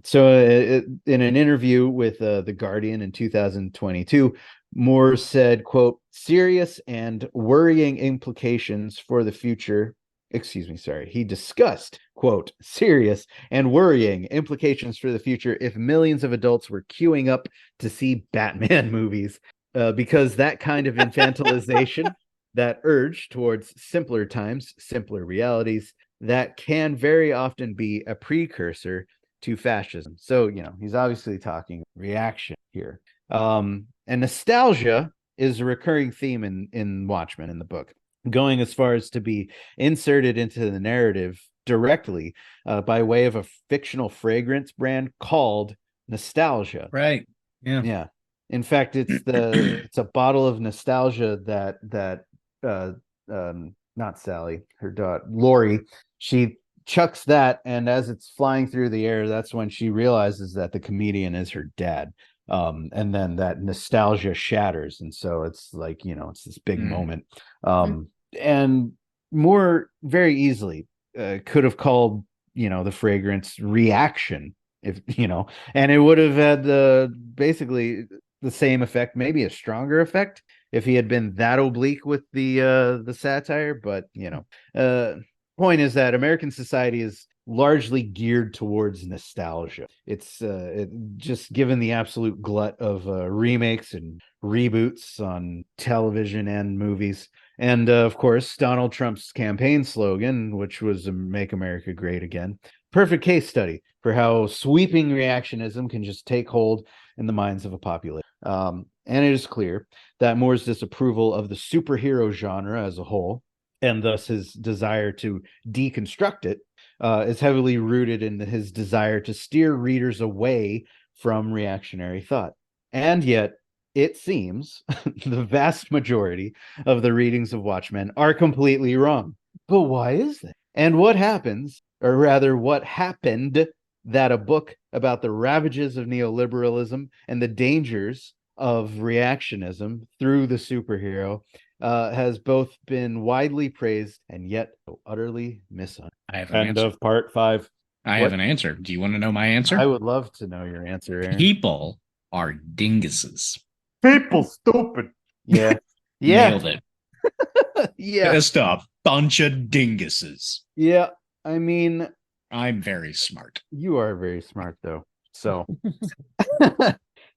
So in an interview with The Guardian in 2022, Moore said, quote, serious and worrying implications for the future. He discussed, quote, serious and worrying implications for the future if millions of adults were queuing up to see Batman movies, because that kind of infantilization, that urge towards simpler times, simpler realities, that can very often be a precursor to fascism. So, he's obviously talking reaction here. And nostalgia is a recurring theme in Watchmen, in the book, going as far as to be inserted into the narrative directly by way of a fictional fragrance brand called Nostalgia. Right. Yeah. Yeah. In fact, it's a bottle of nostalgia that not Sally, her daughter Lori, she chucks that, and as it's flying through the air, that's when she realizes that the comedian is her dad. And then that nostalgia shatters, and so it's like, it's this big moment. And Moore very easily could have called, the fragrance Reaction, if and it would have had basically the same effect, maybe a stronger effect, if he had been that oblique with the satire. But point is that American society is largely geared towards nostalgia. It's just given the absolute glut of remakes and reboots on television and movies. And of course, Donald Trump's campaign slogan, which was Make America Great Again. Perfect case study for how sweeping reactionism can just take hold in the minds of a populace. And it is clear that Moore's disapproval of the superhero genre as a whole and thus his desire to deconstruct it is heavily rooted in his desire to steer readers away from reactionary thought. And yet, it seems the vast majority of the readings of Watchmen are completely wrong. But why is that? And what happens, or rather, what happened, that a book about the ravages of neoliberalism and the dangers of reactionism through the superhero has both been widely praised and yet utterly misunderstood. I have an End answer. of part 5. I have an answer. Do you want to know my answer? I would love to know your answer, Aaron. People are dinguses. People stupid. Yeah. Nailed it. Yeah. Just a bunch of dinguses. Yeah. I mean, I'm very smart. You are very smart, though. So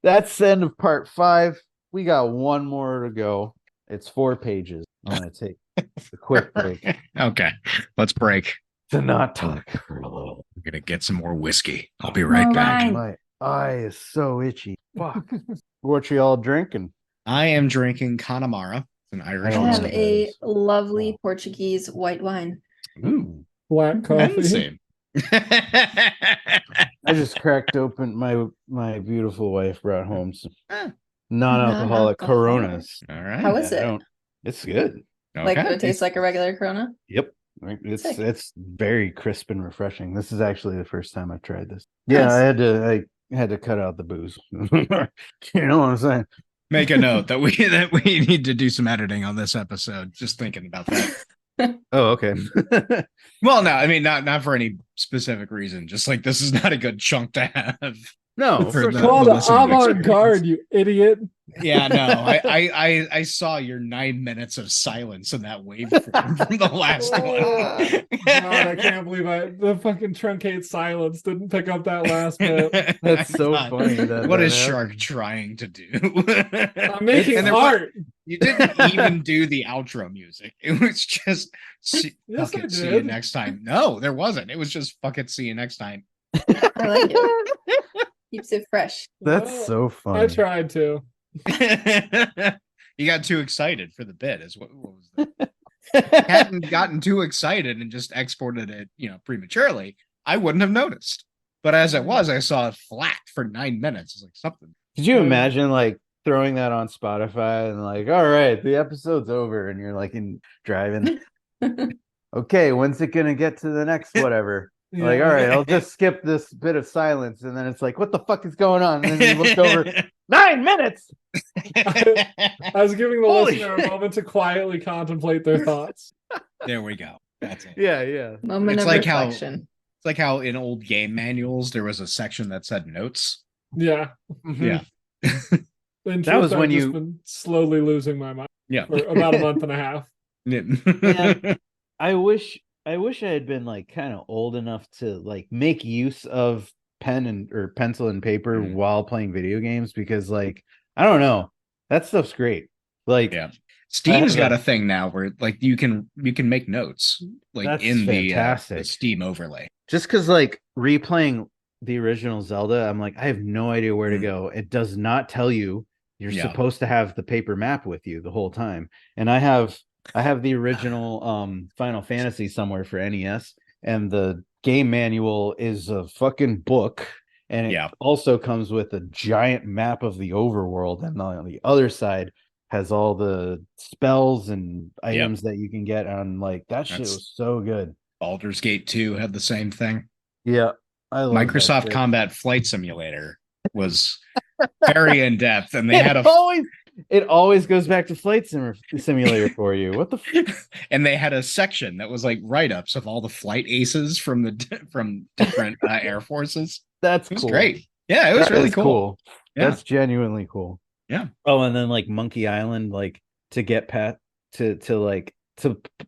that's the end of part 5. We got one more to go. It's 4 pages. I'm going to take a quick break. Okay. Let's break. To not talk for a little. I'm going to get some more whiskey. I'll be right back. My eye is so itchy. Fuck. What you all drinking? I am drinking Connemara. It's an Irish I have whiskey. a lovely Portuguese white wine. Ooh. Black coffee. Fancy. I just cracked open my beautiful wife brought home some non-alcoholic Coronas. All right. How is it? It's good. Okay. Like, it tastes like a regular Corona? Yep. It's very crisp and refreshing. This is actually the first time I've tried this. Nice. Yeah, I had to cut out the booze. You know what I'm saying? Make a note that we need to do some editing on this episode. Just thinking about that. Oh, okay. Well, no, I mean not for any specific reason. Just like this is not a good chunk to have. No, for It's called avant-garde, you idiot. Yeah, no, I saw your 9 minutes of silence in that waveform from the last one. God, I can't believe the fucking truncate silence didn't pick up that last bit. That's so funny. What is Shark trying to do? I'm making art. You didn't even do the outro music. It was just see you next time. No, there wasn't. It was just fucking see you next time. I like it. Keeps it fresh. That's so funny. I tried to. You got too excited for the bit. Is what was that? Hadn't gotten too excited and just exported it, prematurely, I wouldn't have noticed. But as it was, I saw it flat for 9 minutes. It's like something. Could you imagine like throwing that on Spotify and like, all right, the episode's over, and you're like driving. Okay, when's it gonna get to the next whatever? Yeah. Like, all right, I'll just skip this bit of silence, and then it's like, what the fuck is going on? And then you look over, 9 minutes. I was giving the listener a moment to quietly contemplate their thoughts. There we go. That's it. Yeah. Moment it's of like reflection. It's like how in old game manuals there was a section that said notes. Yeah. Mm-hmm. Yeah. That was when you been slowly losing my mind. Yeah. For about a month and a half. Yeah. I wish I had been like kind of old enough to like make use of pen or pencil and paper while playing video games, because like I don't know, that stuff's great. Like, yeah, Steam's got a thing now where like you can make notes like in the Steam overlay. Just because like replaying the original Zelda, I'm like, I have no idea where to go. It does not tell you you're supposed to have the paper map with you the whole time, and I have the original Final Fantasy somewhere for NES, and the game manual is a fucking book, and it also comes with a giant map of the overworld, and on the other side has all the spells and items that you can get on. Like, that shit was so good. Baldur's Gate 2 had the same thing. Yeah. I love Microsoft Combat Flight Simulator was very in-depth, and they had it always goes back to Flight Simulator for you. What the and they had a section that was like write-ups of all the flight aces from different air forces. That's cool. Great. Yeah, it was really cool. Yeah. That's genuinely cool. Yeah. Oh, and then like Monkey Island, like to get to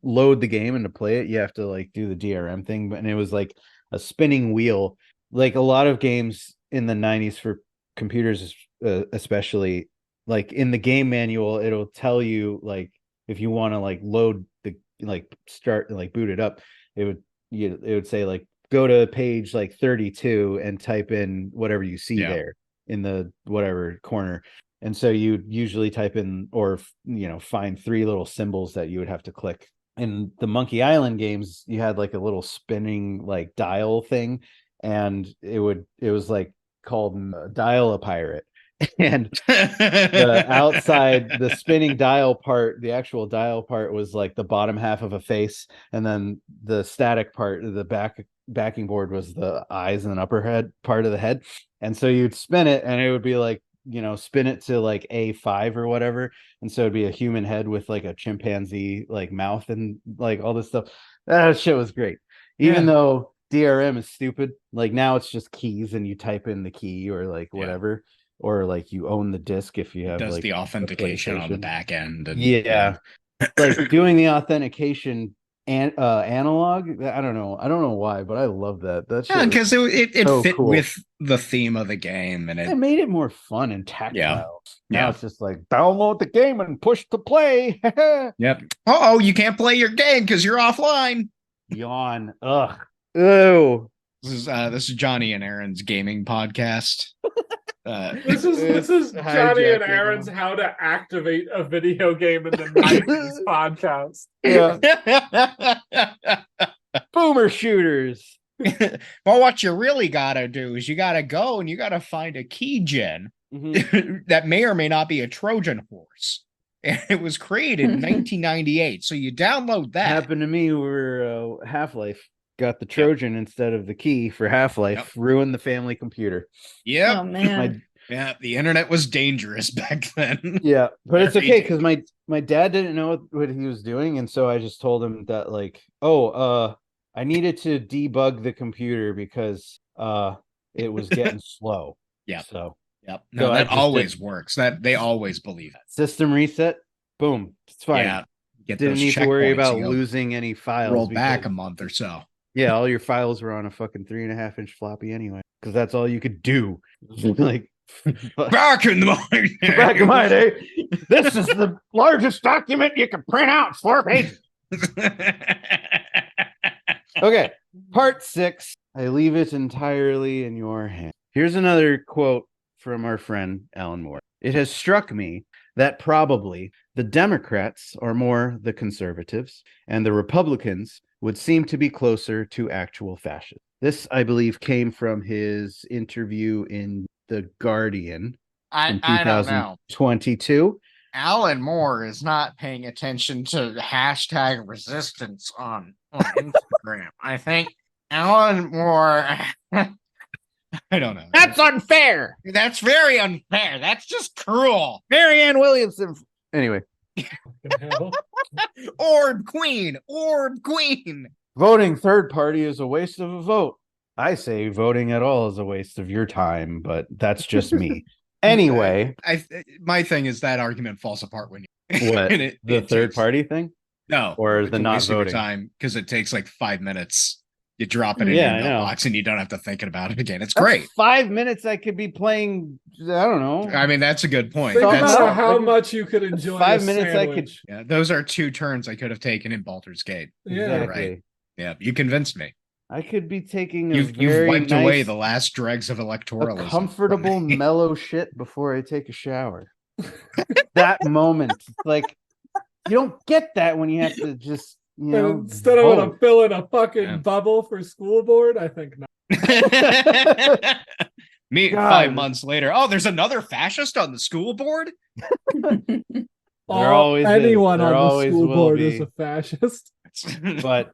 load the game and to play it, you have to like do the DRM thing. And it was like a spinning wheel. Like a lot of games in the 90s for computers, especially, like in the game manual, it'll tell you like if you want to like load the start boot it up, it would say like go to page like 32 and type in whatever you see there in the whatever corner. And so you usually type in or find 3 little symbols that you would have to click in the Monkey Island games, you had like a little spinning like dial thing, and it was like called Dial a Pirate. And the outside, the spinning dial part, the actual dial part was like the bottom half of a face, and then the static part, the backing board was the eyes and upper head part of the head. And so you'd spin it and it would be like, spin it to like A5 or whatever, and so it'd be a human head with like a chimpanzee like mouth and like all this stuff. That shit was great, even though DRM is stupid. Like now it's just keys and you type in the key or like whatever, or like you own the disc if you have does like the authentication on the back end. And, like doing the authentication and analog. I don't know why, but I love that. That's because it so fit cool with the theme of the game, and it made it more fun and tactile. Now it's just like download the game and push to play. Yep. Oh, you can't play your game because you're offline. Yawn. Ugh. Ew. This is Jonny and Aaron's gaming podcast. This is Jonny and Aaron's how to activate a video game in the 90s podcast. Yeah. Boomer shooters. Well, what you really gotta do is you gotta go and you gotta find a key gen that may or may not be a Trojan horse. And it was created in 1998. So you download that. Happened to me. We were Half-Life. Got the Trojan instead of the key for Half-Life. Ruined the family computer. Yeah. Oh man. The internet was dangerous back then. Yeah, but it's okay because my dad didn't know what he was doing, and so I just told him that like, I needed to debug the computer because it was getting slow. Yeah. So no, that always works. That they always believe it. System reset. Boom. It's fine. Yeah. Didn't need to worry about losing any files. Roll back a month or so. Yeah, all your files were on a fucking 3.5-inch floppy anyway, because that's all you could do. Like back in my day, this is the largest document you can print out. It's 4 pages. Okay, part 6. I leave it entirely in your hands. Here's another quote from our friend Alan Moore. It has struck me that probably the Democrats are more the conservatives, and the Republicans would seem to be closer to actual fascists. This, I believe, came from his interview in The Guardian in 2022. Alan Moore is not paying attention to hashtag resistance on Instagram. I think Alan Moore... I don't know. That's unfair. That's very unfair. That's just cruel. Marianne Williamson. Anyway. Orb Queen. Voting third party is a waste of a vote. I say voting at all is a waste of your time, but that's just me. Anyway. My thing is that argument falls apart when you... What? The third party thing? No. Or the not voting? Time, because it takes like 5 minutes. You drop it in your mailbox and you don't have to think about it again. It's great. 5 minutes I could be playing, I don't know. I mean, that's a good point. Think about how much you could enjoy 5 minutes sandwich. I could. Yeah, those are 2 turns I could have taken in Baldur's Gate. Yeah, exactly. Right. Yeah, you convinced me. I could be taking You've wiped away the last dregs of electoralism. Comfortable, mellow shit before I take a shower. That moment. Like, you don't get that when you have to just... instead of when I'm filling a fucking bubble for school board, I think not. Me, God. 5 months later. Oh, there's another fascist on the school board? Anyone on the school board is a fascist. But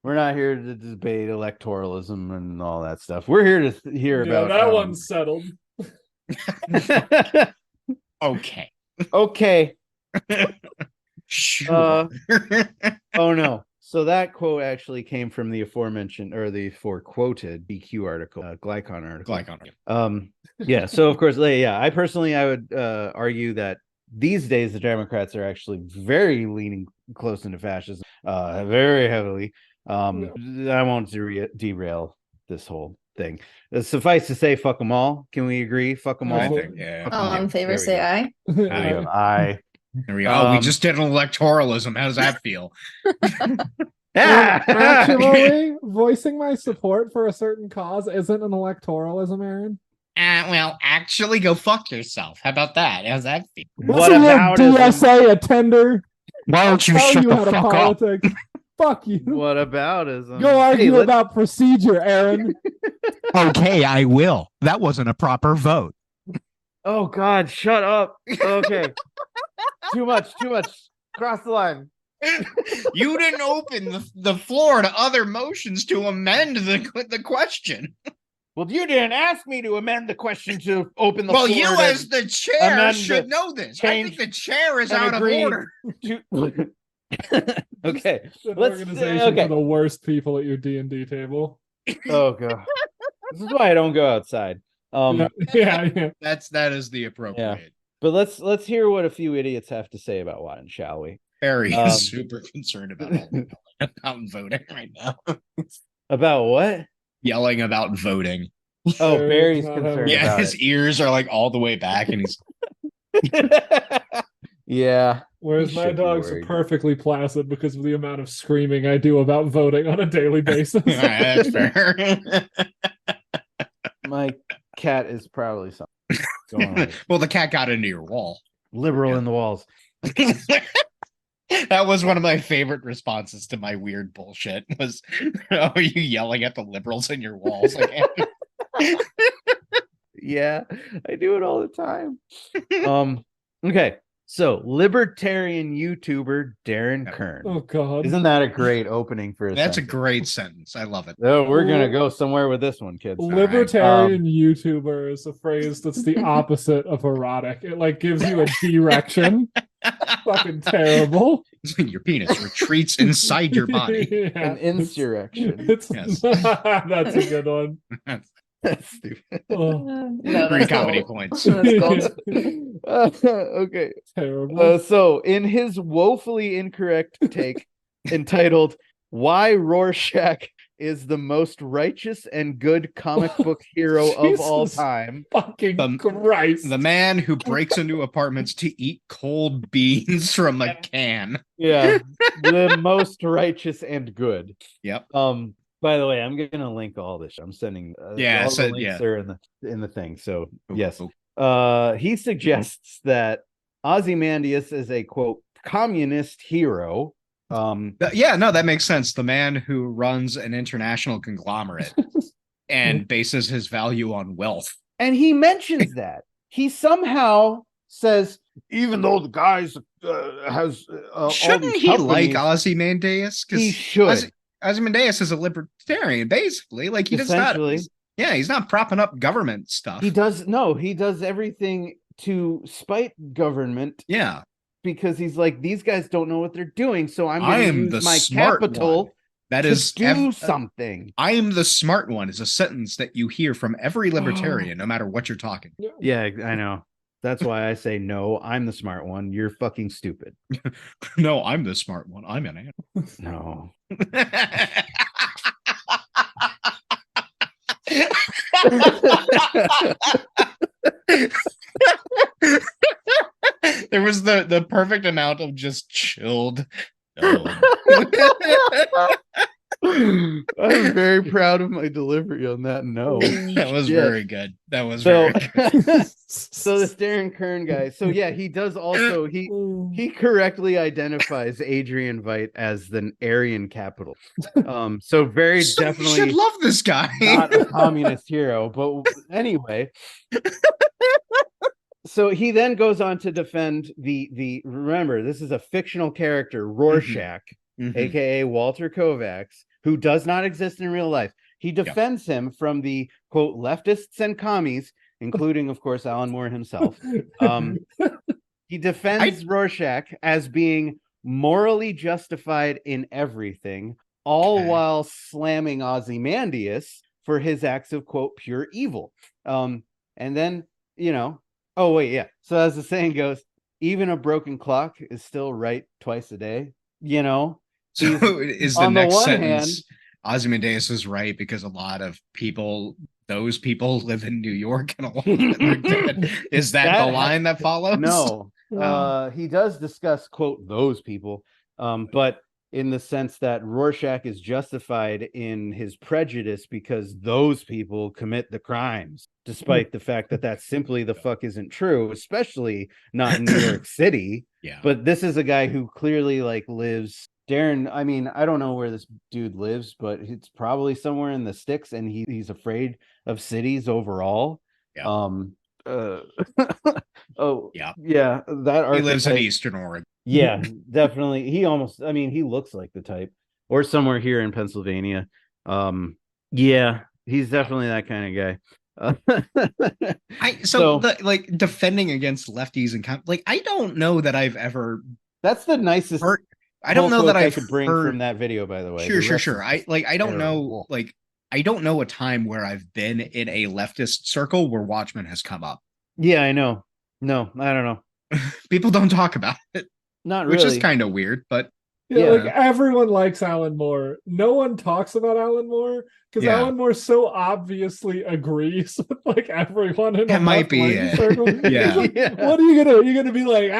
we're not here to debate electoralism and all that stuff. We're here to hear about that one's settled. Okay. Sure. Oh no. So that quote actually came from the aforementioned or the quoted BQ article, Glycon article. Yeah. So of course, I personally I would argue that these days the Democrats are actually very leaning close into fascism, very heavily. I won't derail this whole thing. Suffice to say, fuck them all. Can we agree? Fuck them all. All in favor, say aye. Aye. There we go. We just did an electoralism. How does that feel? Actually, voicing my support for a certain cause isn't an electoralism, Aaron. Well, actually, go fuck yourself. How about that? How's that feel? What about DSA attender? Why don't you Tell shut you the how to fuck up? politics. Fuck you. What aboutism? Go argue about procedure, Aaron. Okay, I will. That wasn't a proper vote. Oh God, shut up. Okay. Too much. Cross the line. You didn't open the floor to other motions to amend the question. Well, you didn't ask me to amend the question to open the Well, floor. you as the chair amend should know this. I think the chair is and out of agree order. Okay. An Let's organization okay. for the worst people at your D&D table. Oh God. This is why I don't go outside. Yeah. That is the appropriate. But let's hear what a few idiots have to say about Watchmen, shall we? Harry is super concerned about voting right now. About what? Yelling about voting. Oh, Barry's concerned Yeah, about his it. ears are like all the way back, and he's yeah. Whereas my dogs are perfectly placid because of the amount of screaming I do about voting on a daily basis. All right, that's fair. My cat is probably something going on. Well, the cat got into your wall. Liberal in the walls. That was one of my favorite responses to my weird bullshit was, are you yelling at the liberals in your walls? Like, yeah, I do it all the time. Okay. So, libertarian YouTuber Darren Kern. Oh God. Isn't that a great opening for a that's sentence? a great sentence. I love it. Oh, we're going to go somewhere with this one, kids. Libertarian YouTuber is a phrase that's the opposite of erotic. It like gives you a direction. Fucking terrible. Your penis retreats inside your body. Yeah, An insurrection. Yes. That's a good one. That's stupid. Oh. No, 3 that's comedy gold. points. That's gold. Okay. Terrible. So, in his woefully incorrect take entitled "Why Rorschach is the most righteous and good comic book hero of all time," Fucking Christ. The man who breaks into apartments to eat cold beans from a can. Yeah, the most righteous and good. Yep. By the way, I'm gonna link all this. I'm sending. All the links are in the thing. So yes. He suggests that Ozymandias is a quote communist hero. That makes sense. The man who runs an international conglomerate and bases his value on wealth. And he mentions that. He somehow says, even though the guy's has shouldn't he like Ozymandias? He should. Ozymandias is a libertarian, basically. Like he does not. He's not propping up government stuff. He does everything to spite government. Yeah. Because he's like, these guys don't know what they're doing, so I'm going to use my capital to do something. I am the smart one is a sentence that you hear from every libertarian, no matter what you're talking. Yeah, I know. That's why I say, no, I'm the smart one. You're fucking stupid. No, I'm the smart one. I'm an animal. No. There was the perfect amount of just chilled. I'm very proud of my delivery on that. No, that was very good. That was very good. So this Darren Kern guy. So yeah, he does also he correctly identifies Adrian Veidt as the Aryan capital. So very definitely you should love this guy. Not a communist hero, but anyway. So he then goes on to defend the remember, this is a fictional character, Rorschach, aka Walter Kovacs, who does not exist in real life. He defends him from the quote leftists and commies, including, of course, Alan Moore himself. He defends Rorschach as being morally justified in everything, all while slamming Ozymandias for his acts of quote pure evil. And then, oh wait, yeah. So as the saying goes, even a broken clock is still right twice a day. So is the next sentence Ozymandias is right because a lot of those people live in New York and a lot of them are dead. Is that the line that follows? No. He does discuss quote those people, but in the sense that Rorschach is justified in his prejudice because those people commit the crimes, despite the fact that simply the fuck isn't true, especially not in New York City. Yeah. But this is a guy who clearly like lives. Darren, I mean, I don't know where this dude lives, but it's probably somewhere in the sticks, and he's afraid of cities overall. Yeah. Oh yeah, that archetype. He lives in Eastern Oregon. Yeah, definitely. He looks like the type, or somewhere here in Pennsylvania. Yeah, he's definitely that kind of guy. Defending against lefties and like, I don't know that I've ever. That's the nicest. I don't know that I could bring from that video. By the way, sure. I don't know. Like, I don't know a time where I've been in a leftist circle where Watchmen has come up. Yeah, I know. No, I don't know. People don't talk about it. Not really. Which is kind of weird, but like everyone likes Alan Moore. No one talks about Alan Moore because Alan Moore so obviously agrees with like everyone in the might be circle. What are you gonna? You're gonna be like,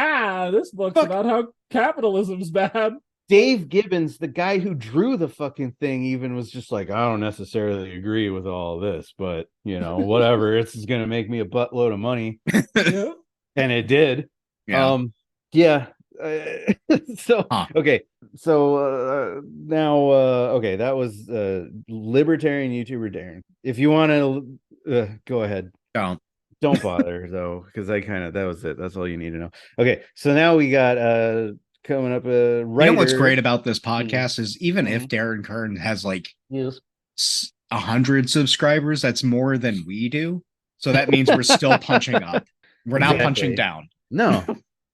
this book's about how capitalism's bad. Dave Gibbons, the guy who drew the fucking thing, even was just like, I don't necessarily agree with all this, but whatever. It's going to make me a buttload of money. And it did. Yeah. Okay. So now, okay, that was libertarian YouTuber Darren. If you want to go ahead. Don't bother though, because that was it. That's all you need to know. Okay. So now we got coming up a writer. You know what's great about this podcast is even if Darren Kern has like 100 subscribers, that's more than we do. So that means we're still punching up. We're not punching down. No.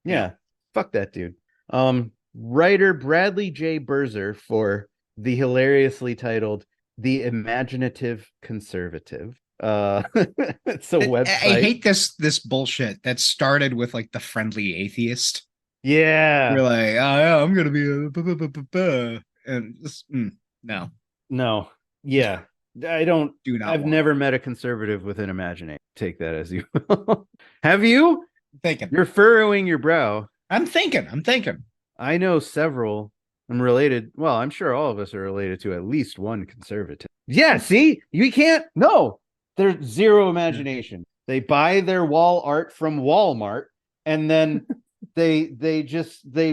Yeah. Fuck that dude. Writer Bradley J. Berzer for the hilariously titled The Imaginative Conservative. It's a website. I hate this bullshit that started with like the friendly atheist. Yeah. You're like, I'm gonna be and just, no. Yeah. I've never met a conservative with an imagination. Take that as you will. Have you? Thinking. You're furrowing your brow. I'm thinking. I know several. I'm related. Well, I'm sure all of us are related to at least one conservative. Yeah, see? You can't. No. There's zero imagination. They buy their wall art from Walmart, and then they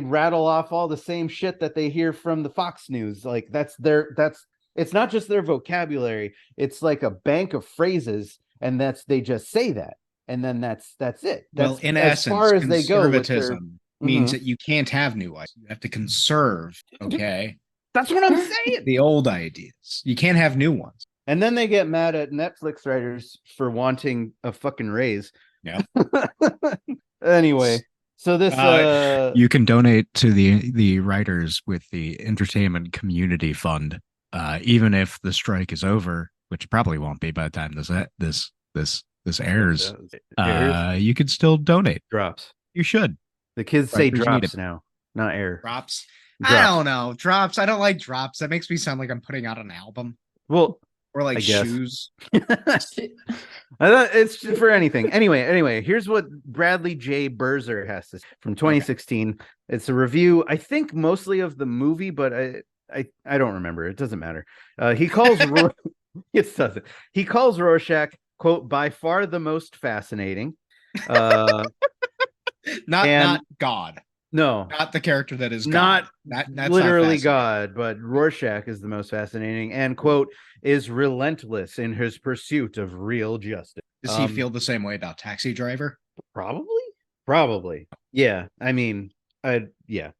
rattle off all the same shit that they hear from the Fox News. Like it's not just their vocabulary. It's like a bank of phrases, and they just say that. And then that's it. That's in as essence, far as they go. Conservatism means that you can't have new ideas. You have to conserve. Okay. That's what I'm saying. The old ideas. You can't have new ones. And then they get mad at Netflix writers for wanting a fucking raise. Yeah. Anyway, so this you can donate to the writers with the Entertainment Community Fund, even if the strike is over, which probably won't be by the time this airs. You can still donate. Drops. You should. The kids say drops now, not air. Drops. I don't know. Drops. I don't like drops. That makes me sound like I'm putting out an album. Well, or like shoes. I thought it's for anything. Anyway, here's what Bradley J. Berzer has to say from 2016. Okay. It's a review, I think, mostly of the movie, but I don't remember. It doesn't matter. He calls He calls Rorschach, quote, by far the most fascinating. Not God. No, not the character that is God. That's literally not God, but Rorschach is the most fascinating and, quote, is relentless in his pursuit of real justice. Does he feel the same way about Taxi Driver? Probably. Yeah. I mean, yeah.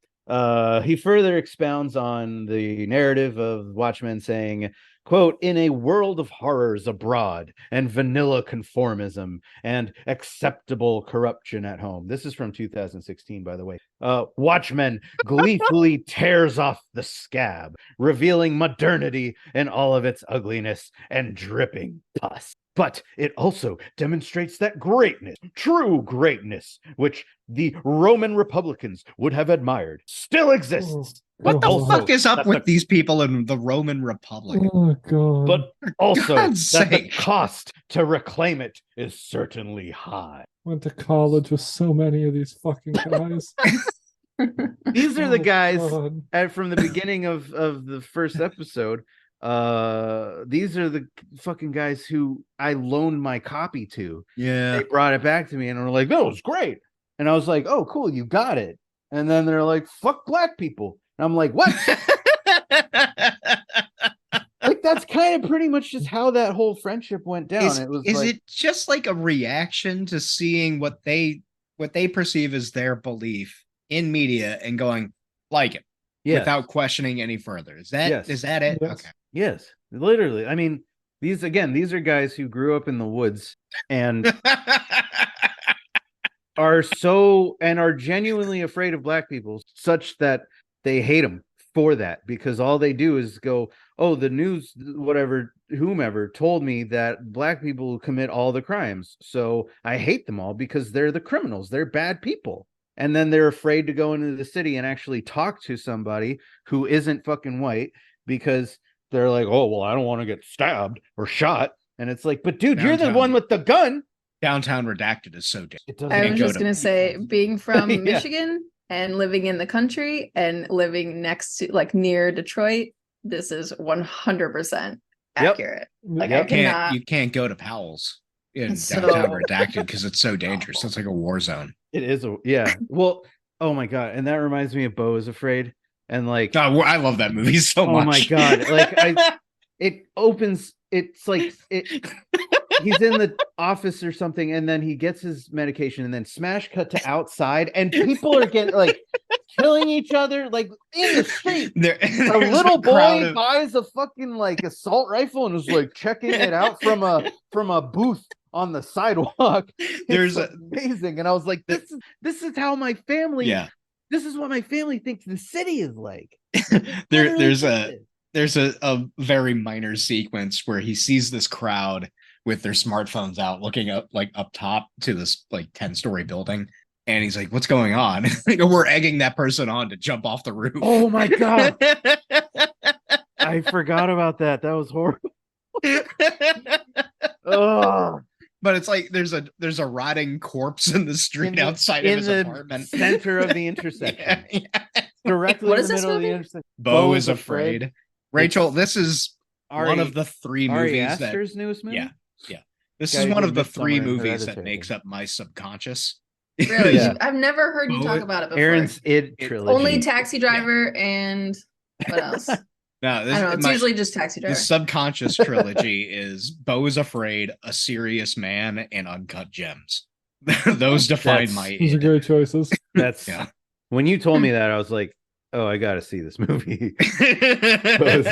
He further expounds on the narrative of Watchmen, saying, quote, in a world of horrors abroad and vanilla conformism and acceptable corruption at home. This is from 2016, by the way. Watchmen gleefully tears off the scab, revealing modernity in all of its ugliness and dripping pus. But it also demonstrates that greatness, true greatness, which the Roman Republicans would have admired, still exists. What the fuck is up with these people in the Roman Republic? Oh, God. But also that the cost to reclaim it is certainly high. Went to college with so many of these fucking guys. These are the guys from the beginning of the first episode. These are the fucking guys who I loaned my copy to. Yeah. They brought it back to me and were like, that was great. And I was like, oh, cool, you got it. And then they're like, fuck black people. And I'm like, what? Like, that's kind of pretty much just how that whole friendship went down. Is it just like a reaction to seeing what they perceive as their belief in media and going like it without questioning any further? Is that it? Yes. Okay. Yes, literally. I mean, these are guys who grew up in the woods and are genuinely afraid of black people, such that they hate them for that, because all they do is go, oh, the news, whatever, whomever told me that black people commit all the crimes, so I hate them all because they're the criminals, they're bad people. And then they're afraid to go into the city and actually talk to somebody who isn't fucking white, because they're like, oh, well, I don't want to get stabbed or shot. And it's like, but dude, you're the one with the gun. Downtown Redacted is so different. I was just going to say, being from Michigan and living in the country and living next to, like, near Detroit, this is 100% accurate. Like, you can't go to Powell's in downtown Redacted because it's so dangerous. It's like a war zone. It is. Well, oh my God. And that reminds me of Beau is Afraid. And like, I love that movie so much. Oh my God. Like, it opens, it's like, he's in the office or something, and then he gets his medication, and then smash cut to outside, and people are getting like killing each other like in the street. A little boy buys a fucking like assault rifle and was like checking it out from a booth on the sidewalk. It's amazing. And I was like, this is how my family, this is what my family thinks the city is like. There's a very minor sequence where he sees this crowd with their smartphones out looking up top to this like 10-story building, and he's like, what's going on? We're egging that person on to jump off the roof. Oh my God. I forgot about that. That was horrible. Oh. But it's like there's a rotting corpse in the street outside of his apartment, center of the intersection. Directly in the middle of the intersection. Beau is Afraid. Rachel, this is one of the three movies Aster's newest movie. Yeah. This is one of the three movies that makes up my subconscious. Really? I've never heard you talk about it before. Aaron's It trilogy. Only Taxi Driver and what else? No, I don't know. It's usually just Taxi Driver. The subconscious trilogy is Beau is Afraid, A Serious Man, and Uncut Gems. Those define my. Those are great choices. That's when you told me that, I was like, oh, I got to see this movie. I've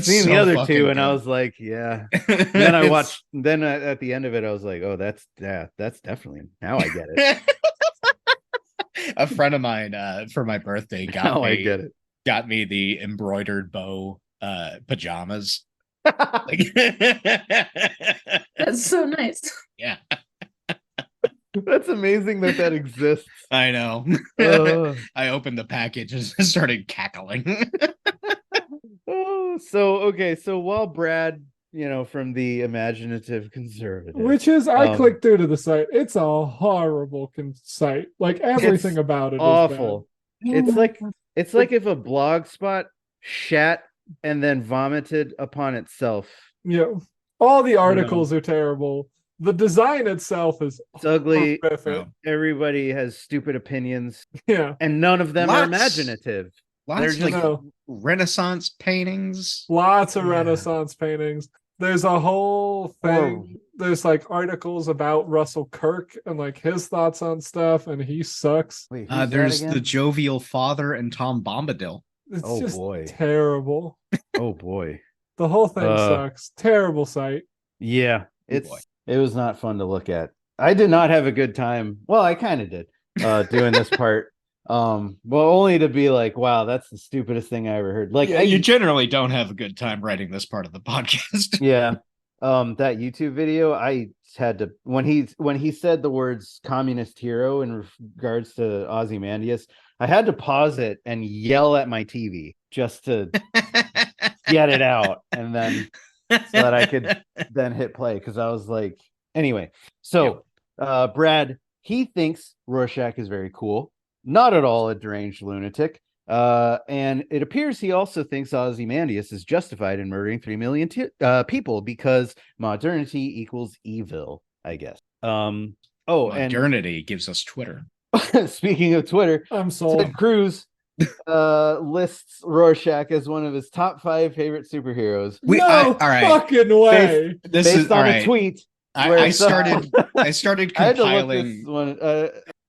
seen the other two, and I was like, yeah. And then I watched. Then at the end of it, I was like, oh, that's definitely, now I get it. A friend of mine for my birthday I get it. Got me the embroidered Beau pajamas. That's so nice. Yeah. That's amazing that exists. I know. I opened the package and started cackling. So while Brad, from the imaginative conservative, which is, I clicked through to the site. It's a horrible site. Like, everything about it awful. Is bad. It's like if a blog spot shat and then vomited upon itself. Yeah. All the articles are terrible. The design itself is ugly. Horrific. Everybody has stupid opinions. Yeah. And none of them are imaginative. Lots of like Renaissance paintings. Lots of Renaissance paintings. There's a whole thing. There's like articles about Russell Kirk and like his thoughts on stuff, and he sucks. Wait, there's the Jovial Father and Tom Bombadil. It's just terrible. Oh boy. The whole thing sucks. Terrible site. Yeah. It was not fun to look at. I did not have a good time. Well, I kind of did doing this part. Well, only to be like, wow, that's the stupidest thing I ever heard. Like, you generally don't have a good time writing this part of the podcast. Yeah. That YouTube video, I had to, when he said the words communist hero in regards to Ozymandias, I had to pause it and yell at my TV just to get it out, and then so that I could then hit play, because I was like, anyway. So Brad, he thinks Rorschach is very cool, not at all a deranged lunatic. And it appears he also thinks Ozymandias is justified in murdering 3 million people because modernity equals evil, I guess. Modernity gives us Twitter. speaking of Twitter, I'm sold. Ted Cruz lists Rorschach as one of his top 5 favorite superheroes. All right. Fucking way. Based on a tweet. I started compiling. I had to look this one.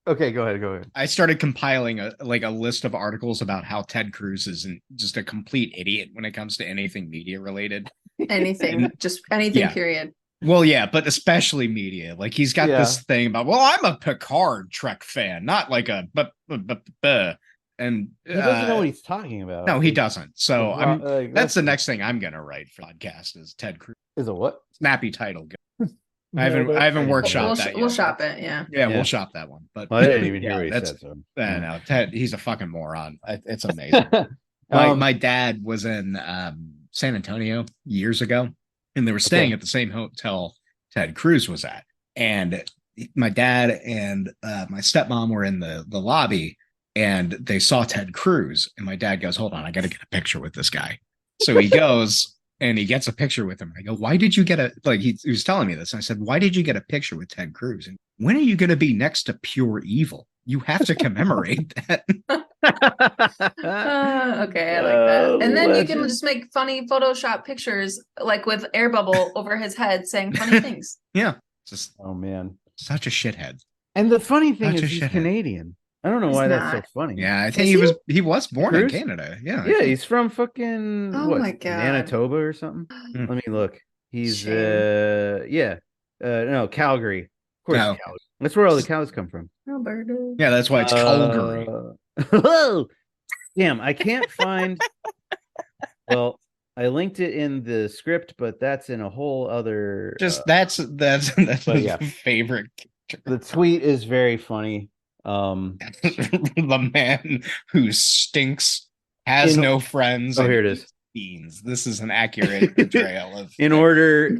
Okay, go ahead. I started compiling a list of articles about how Ted Cruz is just a complete idiot when it comes to anything media related. Anything, period. Well, yeah, but especially media. Like he's got this thing about, well, I'm a Picard Trek fan, not like a and he doesn't know what he's talking about. No, he doesn't. So that's the next thing I'm gonna write for the podcast is Ted Cruz. Is a what? Snappy title. I haven't workshopped that yet. We'll shop it, yeah. Yeah, we'll shop that one. But I didn't even hear what he said. So. No, Ted, he's a fucking moron. It's amazing. My dad was in San Antonio years ago, and they were staying at the same hotel Ted Cruz was at. And my dad and my stepmom were in the lobby, and they saw Ted Cruz. And my dad goes, "Hold on, I got to get a picture with this guy." So he goes. And he gets a picture with him. I go, why did you get he was telling me this. And I said, why did you get a picture with Ted Cruz? And when are you going to be next to pure evil? You have to commemorate that. Okay, I like that. And then you can just make funny Photoshop pictures, like with air bubble over his head saying funny things. Yeah. Just, oh, man. Such a shithead. And the funny thing is he's Canadian. I don't know why that's so funny. Yeah, I think he was born in Canada. Yeah. Yeah, he's from fucking my God. Manitoba or something. Let me look. He's Calgary. Of course, Calgary. That's where all the cows come from. Alberta. Yeah, that's why it's Calgary. Damn, I can't find. Well, I linked it in the script, but that's in a whole other. That's my favorite. The tweet is very funny. The man who stinks has no friends. Oh, here it is. Beans. This is an accurate portrayal of. In order,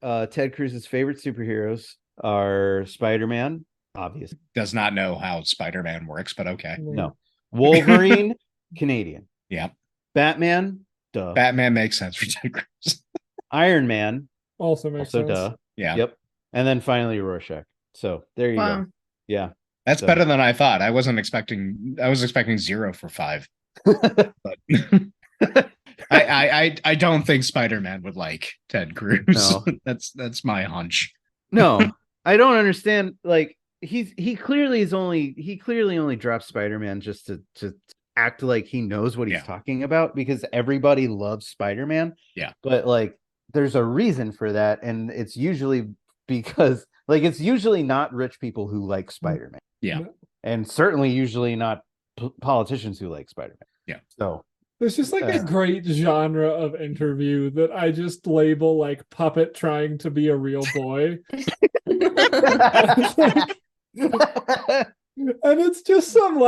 Ted Cruz's favorite superheroes are Spider-Man, obviously. Does not know how Spider-Man works, but okay. No. Wolverine, Canadian. Yep. Batman, duh. Batman makes sense for Ted Cruz. Iron Man also makes sense. Duh. Yeah. Yep. And then finally Rorschach. So there you go. Yeah. That's better than I thought. I was expecting 0 for 5. But I don't think Spider-Man would like Ted Cruz. No. That's my hunch. No, I don't understand. Like he clearly only dropped Spider-Man just to act like he knows what he's talking about, because everybody loves Spider-Man. Yeah. But like there's a reason for that, and it's usually because it's usually not rich people who like Spider-Man. Yeah. And certainly usually not politicians who like Spider-Man. Yeah. So there's just a great genre of interview that I just label like puppet trying to be a real boy. And it's just some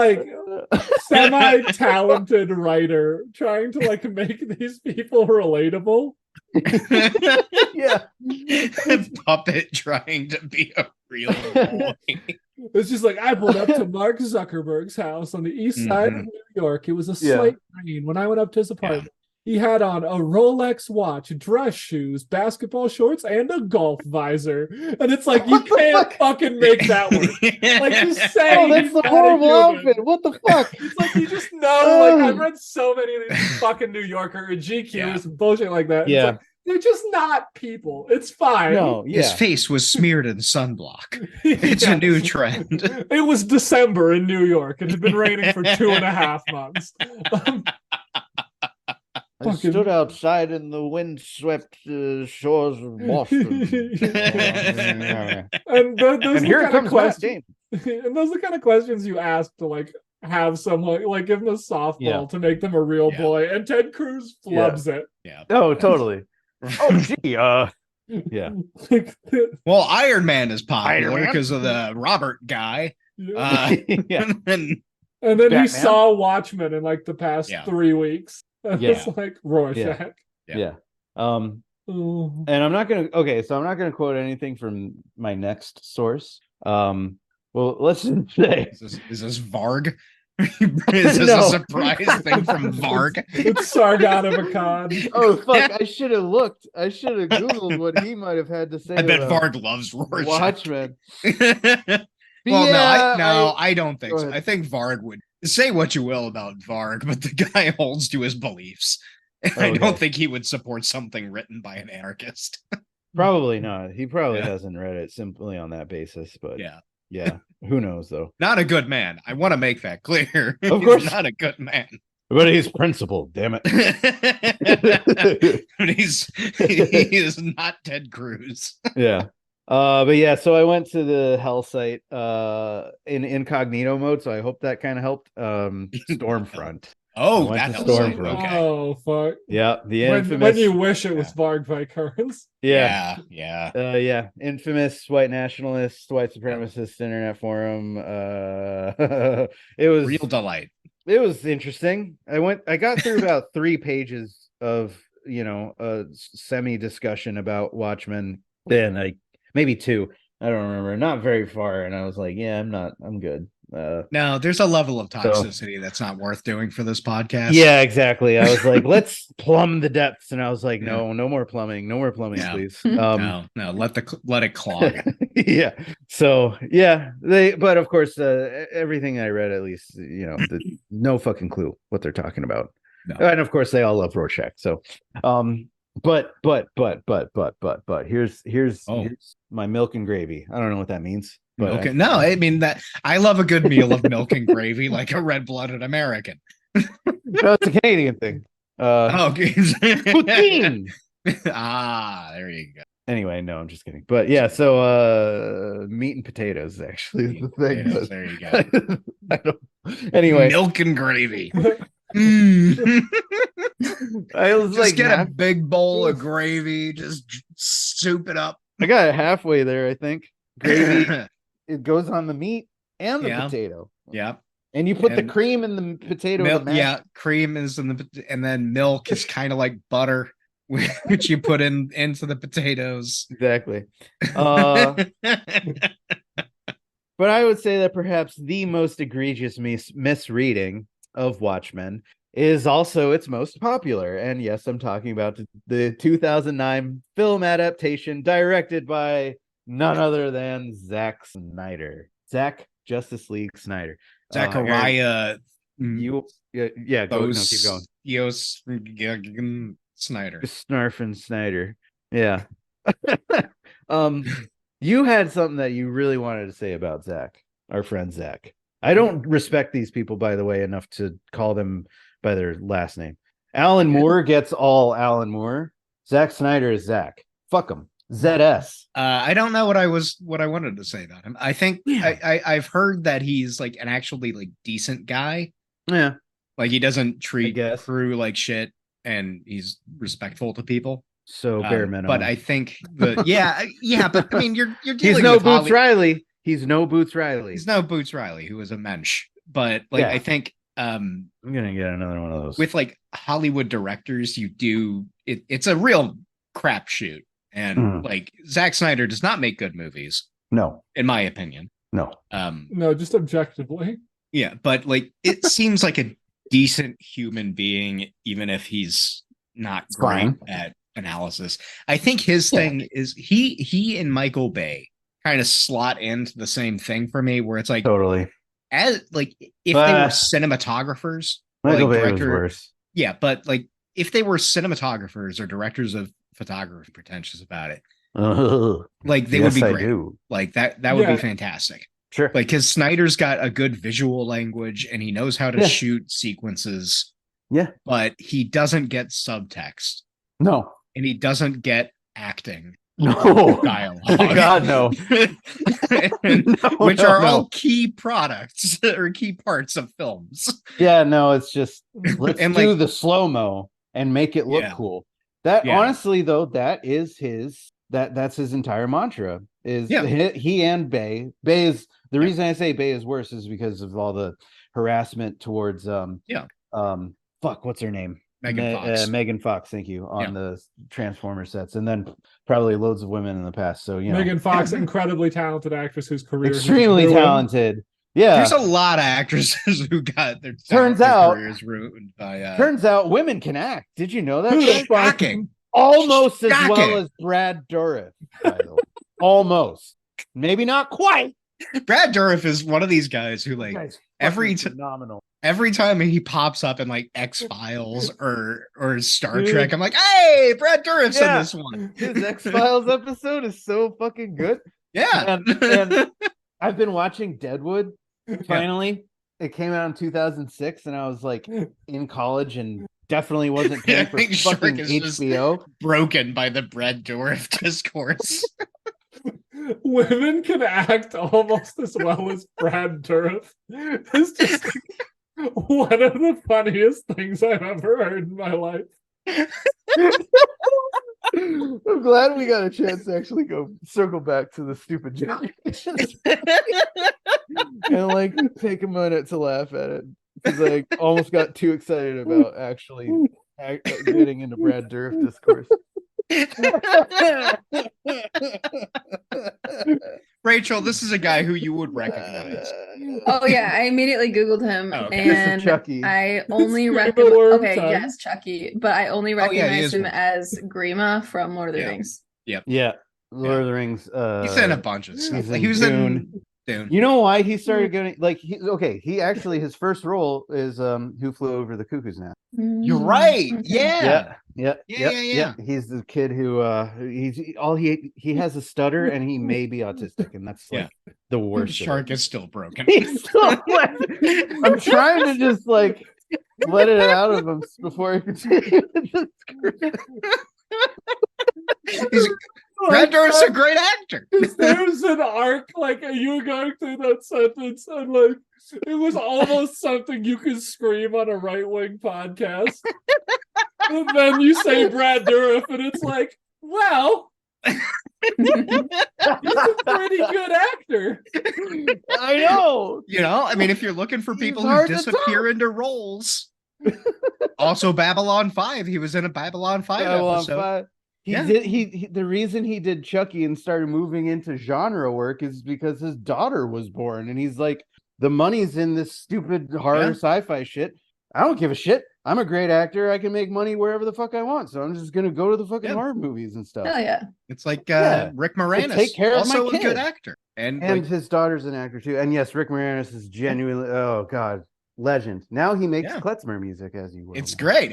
semi-talented writer trying to make these people relatable. Yeah. Puppet trying to be a real boy. It's just I pulled up to Mark Zuckerberg's house on the east side of New York. It was a slight rain when I went up to his apartment. He had on a Rolex watch, dress shoes, basketball shorts, and a golf visor. And it's you can't fucking make that work. Just say, that's the horrible outfit. What the fuck? It's you just know. I've read so many of these fucking New Yorker or GQs and bullshit like that. Yeah. They're just not people. It's fine. No, His face was smeared in sunblock. It's a new trend. It was December in New York. It had been raining for 2.5 months. I stood outside in the windswept shores of Boston. And those here comes questions. And those are the kind of questions you ask to have someone give them a softball to make them a real boy. And Ted Cruz flubs it. Yeah. Oh, totally. Oh, gee. Yeah. Well, Iron Man is popular because of the Robert guy. Yeah. And then Batman. He saw Watchmen in the past 3 weeks. It's Rorschach. Yeah. And I'm not gonna quote anything from my next source. Well, let's just say, is this Varg? Is this a surprise thing from Varg? It's Sargon of Akkad. Oh fuck! I should have looked. I should have Googled what he might have had to say. I bet Varg loves Rorschach. Watchmen. Well, Yeah, I don't think Go so. ahead. I think Varg would say what you will about Varg, but the guy holds to his beliefs. And I Okay. don't think he would support something written by an anarchist. Probably not. He probably Yeah. hasn't read it simply on that basis, but Yeah. Who knows though? Not a good man. I want to make that clear. Of He's course. not a good man. But he's principled, damn it. But he is not Ted Cruz. Yeah. But yeah, so I went to the hell site in incognito mode, so I hope that kind of helped. Stormfront. Oh, I went that to helps. Stormfront. Okay. Oh fuck! Yeah, the When infamous. you wish it was Varg Vikernes. Yeah. Yeah. Infamous white nationalist, white supremacist internet forum. It was Real delight. It was interesting. I got through about 3 pages of a semi discussion about Watchmen. Then maybe 2. I don't remember. Not very far, and I was like, yeah, I'm good. No, there's a level of toxicity that's not worth doing for this podcast. Yeah, exactly. I was like, let's plumb the depths, and I was like, no more plumbing, please. No, let it clog. Yeah. So but of course, everything I read, at least, no fucking clue what they're talking about. No. And of course, they all love Rorschach. So, but here's my milk and gravy. I don't know what that means. But Okay. No, I mean that I love a good meal of milk and gravy like a red-blooded American. No, it's a Canadian thing. Poutine. There you go. Anyway, no, I'm just kidding. But yeah, so meat and potatoes actually is the thing. Potatoes, there you go. I don't. Anyway, milk and gravy. I was just get a big bowl of gravy, just soup it up. I got it halfway there, I think. Gravy, it goes on the meat and the potato. Yeah. And you put the cream in the potato. Cream is in the, and then milk is kind of like butter, which you put into the potatoes. Exactly. But I would say that perhaps the most egregious misreading of Watchmen is also its most popular. And yes, I'm talking about the 2009 film adaptation directed by none other than Zack Snyder. Zack Justice League Snyder. Zachariah. Keep going. Snyder. Snarfin Snyder. Yeah. You had something that you really wanted to say about Zach, our friend Zach. I don't respect these people, by the way, enough to call them by their last name. Alan Moore gets all Alan Moore. Zack Snyder is Zach. Fuck him. ZS. I don't know what I wanted to say about him. I think I've heard that he's like an actually like decent guy. Yeah. Like he doesn't treat crew like shit and he's respectful to people. So bare minimum. But I think but I mean you're dealing He's no with Boots Riley. He's no Boots Riley. He's no Boots Riley, who was a mensch. But like I think I'm gonna get another one of those. With like Hollywood directors, it's a real crapshoot. And like Zack Snyder does not make good movies. No. In my opinion. No. No, just objectively. Yeah, but like it seems like a decent human being, even if he's not great at analysis. I think his thing is he and Michael Bay kind of slot into the same thing for me, where it's like totally as like if they were cinematographers, Michael Bay was worse. Yeah, but like if they were cinematographers or directors of photography, pretentious about it, like they would be great. Like that would be fantastic. Sure. Like because Snyder's got a good visual language and he knows how to shoot sequences. Yeah. But he doesn't get subtext. No. And he doesn't get acting. No. Dialogue. God, no. Which are all key products or key parts of films. Yeah, no, it's just let's do the slow-mo and make it look cool. That honestly though, that is that's his entire mantra. Is he and Bay. Bay is the reason I say Bay is worse is because of all the harassment towards what's her name? Megan Fox, thank you, on the Transformer sets, and then probably loads of women in the past. So Megan Fox, incredibly talented actress whose career extremely talented. Yeah, there's a lot of actresses who got their careers ruined by. Turns out women can act. Did you know that? Shocking. Almost as well as Brad Dourif. Almost, maybe not quite, Brad Dourif is one of these guys who like phenomenal. Every time he pops up in like X-Files or Star Trek, I'm like, hey, Brad Dourif's in this one. His X-Files episode is so fucking good. Yeah. And I've been watching Deadwood. Finally, it came out in 2006, and I was like in college and definitely wasn't paying for fucking HBO. Broken by the Brad Dourif discourse. Women can act almost as well as Brad Dourif. It's just one of the funniest things I've ever heard in my life. I'm glad we got a chance to actually circle back to the stupid joke and like take a minute to laugh at it, because I almost got too excited about actually getting into Brad Dourif discourse. Rachel, this is a guy who you would recognize. Oh yeah, I immediately Googled him, and Chucky. I only recognize. Okay, yes, Chucky, but I only recognize him as Grima from Lord of the Rings. Yep. Yeah, Lord of the Rings. He's in a bunch of stuff. He was in Dune. You know why he started getting like he actually his first role is Who Flew Over the Cuckoo's Nest. You're right. Yeah. He's the kid who he has a stutter and he may be autistic, and that's like the worst. Shark is still broken. I'm trying to just like let it out of him before he continues. Brad Dourif's a great actor. There's an arc, like you were going through that sentence, and like it was almost something you could scream on a right-wing podcast. And then you say Brad Dourif, and it's like, well, he's a pretty good actor. I know. You know, I mean, if you're looking for people who disappear into roles. Also, Babylon 5. He was in a Babylon 5 episode. 5. He the reason he did Chucky and started moving into genre work is because his daughter was born, and he's like, the money's in this stupid horror sci-fi shit. I don't give a shit. I'm a great actor. I can make money wherever the fuck I want, so I'm just gonna go to the fucking horror movies and stuff. Hell yeah. It's like Rick Moranis, take care of also my kid. a good actor, and like, his daughter's an actor too. And yes, Rick Moranis is genuinely legend. Now he makes klezmer music, as you will. It's great.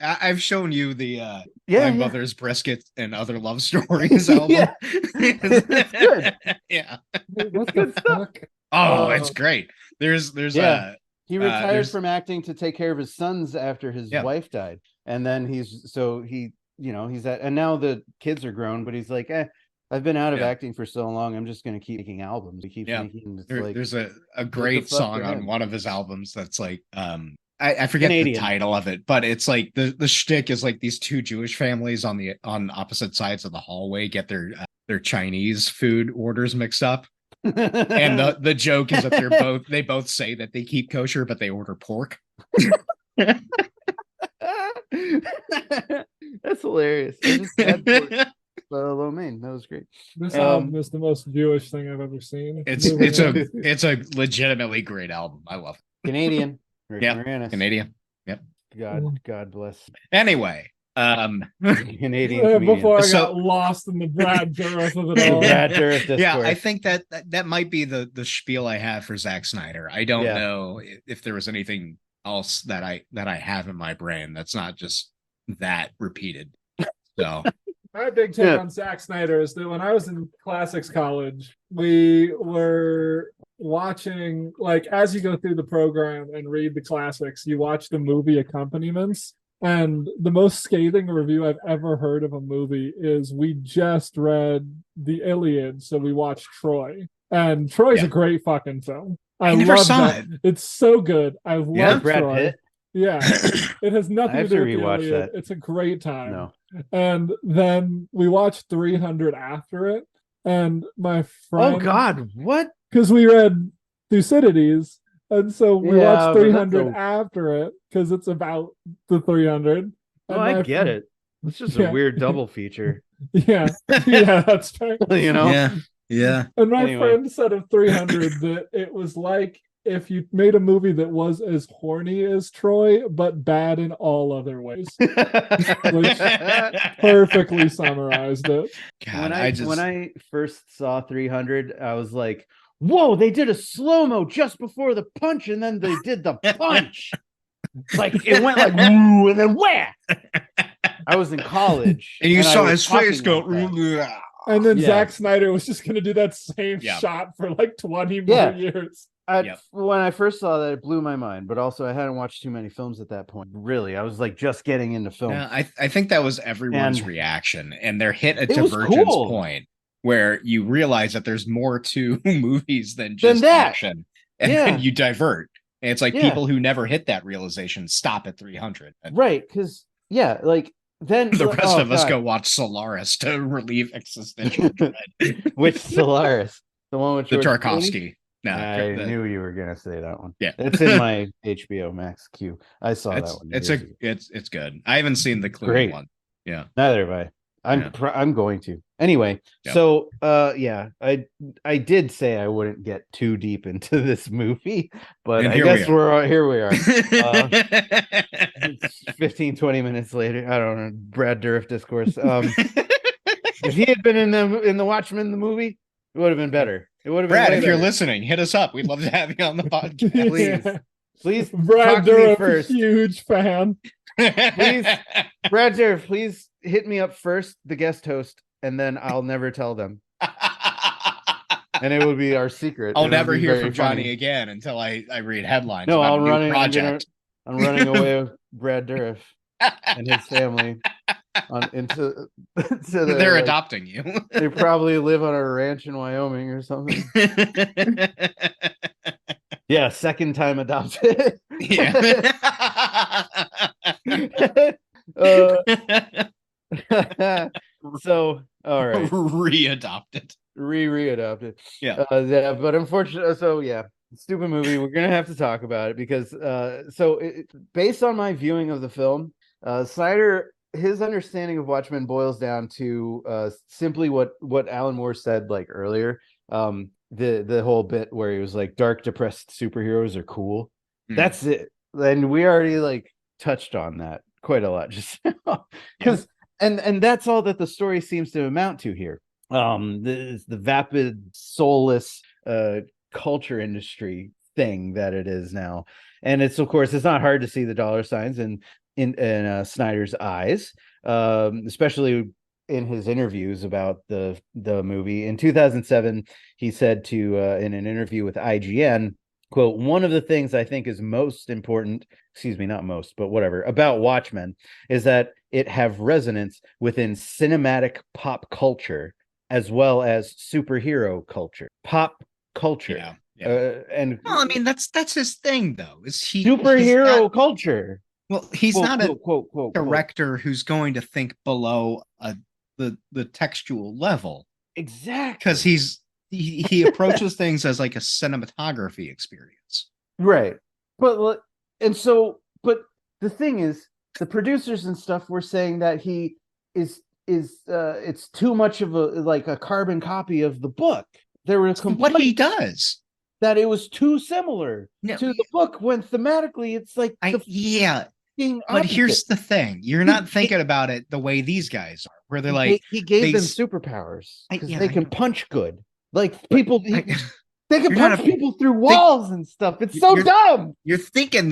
I've shown you the My Mother's Brisket and Other Love Stories album. It's good. What the fuck? Oh, it's great. There's he retired from acting to take care of his sons after his wife died, and then he's at, and now the kids are grown, but he's like, I've been out of acting for so long, I'm just going to keep making albums. He keeps making. There's a great song on one of his albums that's like, I forget the title of it, but it's like the shtick is like these two Jewish families on opposite sides of the hallway get their Chinese food orders mixed up, and the joke is that they both say that they keep kosher, but they order pork. That's hilarious. I just had pork. Lo mein. That was great. This album is the most Jewish thing I've ever seen. It's a legitimately great album. I love it. Canadian. Canadian. Yep. God bless. Anyway, Canadian. Before I got lost in the Brad Dourif of it all. Brad Dourif discourse. Yeah, I think that might be the spiel I have for Zack Snyder. I don't know if there was anything else that I have in my brain that's not just that repeated. So. My big take on Zack Snyder is that when I was in classics college, we were watching, like, as you go through the program and read the classics, you watch the movie accompaniments. And the most scathing review I've ever heard of a movie is we just read the Iliad, so we watched Troy. And Troy's a great fucking film. I never love saw that. It's so good. I love Brad Troy. Pitt? Yeah. It has nothing to do with the Iliad. that. It's a great time. No. And then we watched 300 after it, and my friend, oh god, what? Because we read Thucydides, and so we watched 300 but after it because it's about the 300. Oh, I get it. It's just a weird double feature. Yeah, that's fair. You know? Yeah. And my friend said of 300 that it was like if you made a movie that was as horny as Troy, but bad in all other ways. Which perfectly summarized it. God, when I first saw 300, I was like, whoa, they did a slow-mo just before the punch, and then they did the punch. Like it went like woo, and then wham. I was in college, and you saw I his face go. like and then Yeah. Zack Snyder was just going to do that same Yeah. shot for like 20 more years. When I first saw that, it blew my mind. But also, I hadn't watched too many films at that point. Really, I was like just getting into film. Yeah, I think that was everyone's reaction, and they're hit a It was divergence cool. point where you realize that there's more to movies than just that. action, and Yeah. then you divert. And it's like Yeah. people who never hit that realization stop at 300. Right? Because like then The rest of us God. go watch Solaris to relieve existential dread. Which Solaris? The one with The George Clooney? Tarkovsky. No, I knew you were gonna say that one. Yeah. It's in my HBO Max queue. I saw that one. It's good. I haven't seen the Clooney Great. one. Yeah. Neither have I. I'm going to. Anyway, Yeah. so I did say I wouldn't get too deep into this movie, but And I here guess we we are. 15, 20 minutes later. I don't know. Brad Dourif discourse. If he had been in the Watchmen, the movie, it would have been better. It would have been Brad, way if you're better. listening, hit us up. We'd love to have you on the podcast. Please. Please Brad talk to me Dourif, first. huge fan. Please, Brad Dourif, please hit me up first, the guest host, and then I'll never tell them. And it would be our secret. I'll It would never be hear very from Johnny funny. again until I read headlines No, about I'm a new running. project. I'm running away with Brad Dourif and his family into the. They're adopting you. They probably live on a ranch in Wyoming or something. Yeah, second time adopted. Yeah. So all right, Readopted. readopted. Yeah. But unfortunately, so yeah, stupid movie. We're gonna have to talk about it because based on my viewing of the film, Snyder, his understanding of Watchmen boils down to simply what Alan Moore said like earlier. The whole bit where he was like, dark, depressed superheroes are cool. That's it. And we already like touched on that quite a lot just now. Because and that's all that the story seems to amount to here. The vapid, soulless culture industry thing that it is now. And it's, of course, it's not hard to see the dollar signs in Snyder's eyes, especially in his interviews about the movie. In 2007, he said to in an interview with IGN, quote, "One of the things I think is most important, not most, but whatever, about Watchmen is that it have resonance within cinematic pop culture as well as superhero culture." Pop culture. Yeah. And well, I mean, that's his thing, though. Is he superhero culture? Well, he's quote, not quote, a director who's going to think below the textual level. Exactly. Because he approaches things as like a cinematography experience. Right. But the thing is, the producers and stuff were saying that he is it's too much of a carbon copy of the book. There were complaints what he does, that it was too similar to the book when thematically it's like but here's the thing: you're not thinking about it the way these guys are, where they're like he gave them superpowers because they can punch good. Like people, they can punch people through walls and stuff. It's so dumb. You're thinking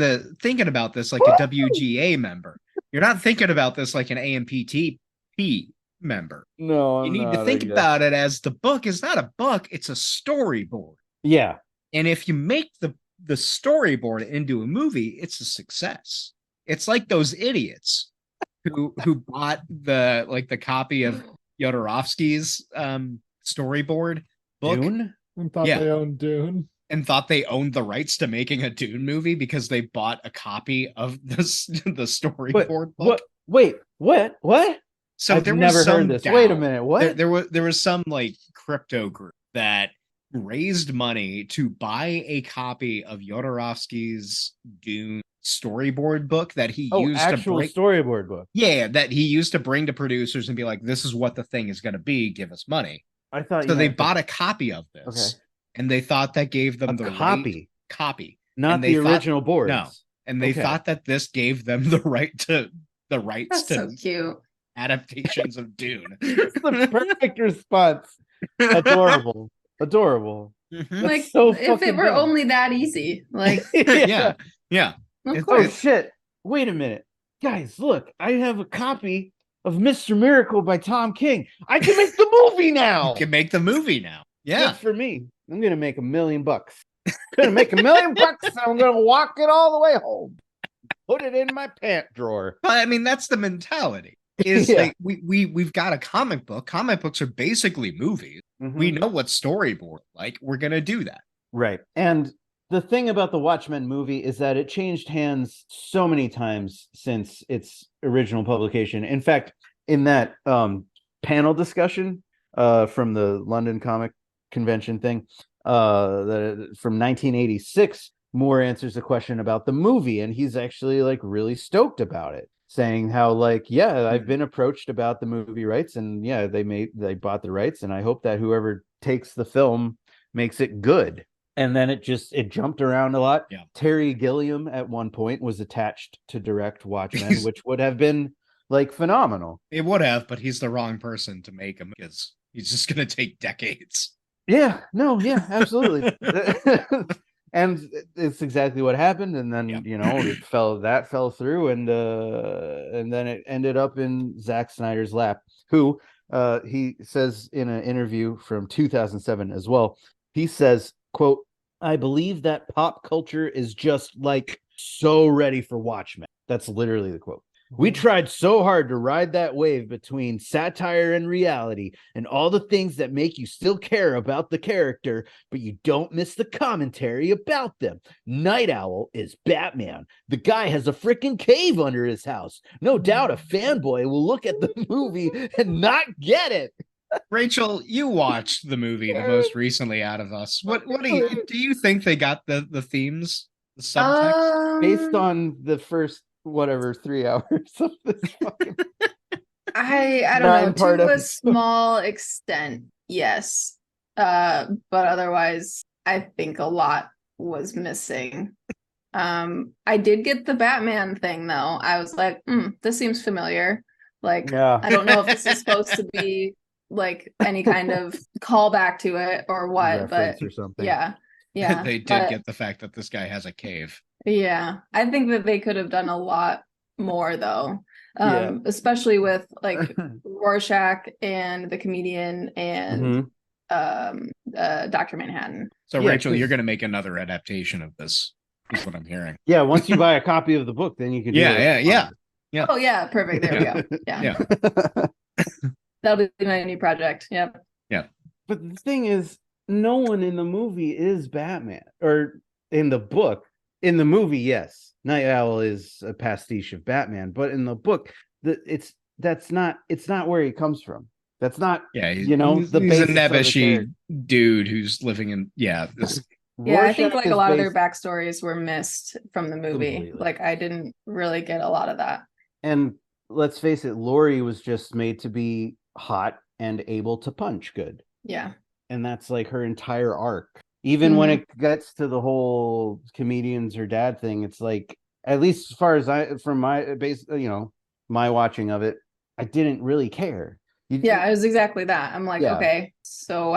about this like a WGA member. You're not thinking about this like an AMPTP member. No, you need to think about it as the book is not a book; it's a storyboard. Yeah, and if you make the storyboard into a movie, it's a success. It's like those idiots who bought the copy of Jodorowsky's storyboard book Dune? And thought they owned Dune. And thought they owned the rights to making a Dune movie because they bought a copy of the storyboard book. What? So I've never heard this. Wait a minute. What? There was some like crypto group that raised money to buy a copy of Jodorowsky's Dune storyboard book that he used to bring storyboard book. Yeah, that he used to bring to producers and be like, "This is what the thing is going to be. Give us money." I thought so. They bought a copy of this, and they thought that gave them the copy, not the original boards. No, and they thought that this gave them the rights That's to so cute adaptations of Dune. It's the perfect response. Adorable. Like, so if it were dumb. only that easy, like, Yeah. of Oh course. shit! Wait a minute, guys! Look, I have a copy of Mr. Miracle by Tom King. I can make the movie now. You can make the movie now. Good Yeah. for me. I'm gonna make $1 million. I'm gonna make $1 million. And I'm gonna walk it all the way home. Put it in my pant drawer. But I mean, that's the mentality. Is Yeah. like we've got a comic book. Comic books are basically movies. We know what storyboard like. We're gonna do that. Right. And the thing about the Watchmen movie is that it changed hands so many times since its original publication. In fact, in that panel discussion from the London Comic Convention thing from 1986, Moore answers a question about the movie, and he's actually like really stoked about it, saying how like, yeah, I've been approached about the movie rights, and yeah, they bought the rights, and I hope that whoever takes the film makes it good. And then it jumped around a lot. Yeah. Terry Gilliam at one point was attached to direct Watchmen, which would have been like phenomenal. It would have, but he's the wrong person to make him because he's just gonna take decades. Yeah, no, yeah, absolutely. And it's exactly what happened. And then it fell through, and then it ended up in Zack Snyder's lap, who he says in an interview from 2007 as well. He says, quote, "I believe that pop culture is just like so ready for Watchmen." That's literally the quote. "We tried so hard to ride that wave between satire and reality and all the things that make you still care about the character, but you don't miss the commentary about them. Night Owl is Batman. The guy has a freaking cave under his house. No doubt a fanboy will look at the movie and not get it." Rachel, you watched the movie the most recently out of us. What do you think they got the themes, the subtext? Based on the first 3 hours of this fucking I don't know, to a small extent, yes. But otherwise, I think a lot was missing. I did get the Batman thing though. I was like, this seems familiar. Like, yeah. I don't know if this is supposed to be like any kind of callback to it or what, reference but or something. yeah. They did get the fact that this guy has a cave. Yeah, I think that they could have done a lot more though. Especially with like Rorschach and the comedian and Dr. Manhattan. So Rachel, you're going to make another adaptation of this, is what I'm hearing. Yeah, once you buy a copy of the book, then you can do Yeah. Oh yeah, perfect. There we go. Yeah. That'll be my new project. Yep. Yeah. But the thing is, no one in the movie is Batman, or in the book. In the movie, yes, Night Owl is a pastiche of Batman, but in the book, it's not where he comes from. That's not, he's the he's basis a of the nebbishy dude who's living in this. Yeah, I think like a lot of their backstories were missed from the movie. Completely. Like I didn't really get a lot of that. And let's face it, Laurie was just made to be hot and able to punch good. Yeah. And that's like her entire arc. Even when it gets to the whole comedian's her dad thing, it's like, at least as far as from my base, my watching of it, I didn't really care. Yeah, it was exactly that. I'm like, okay, so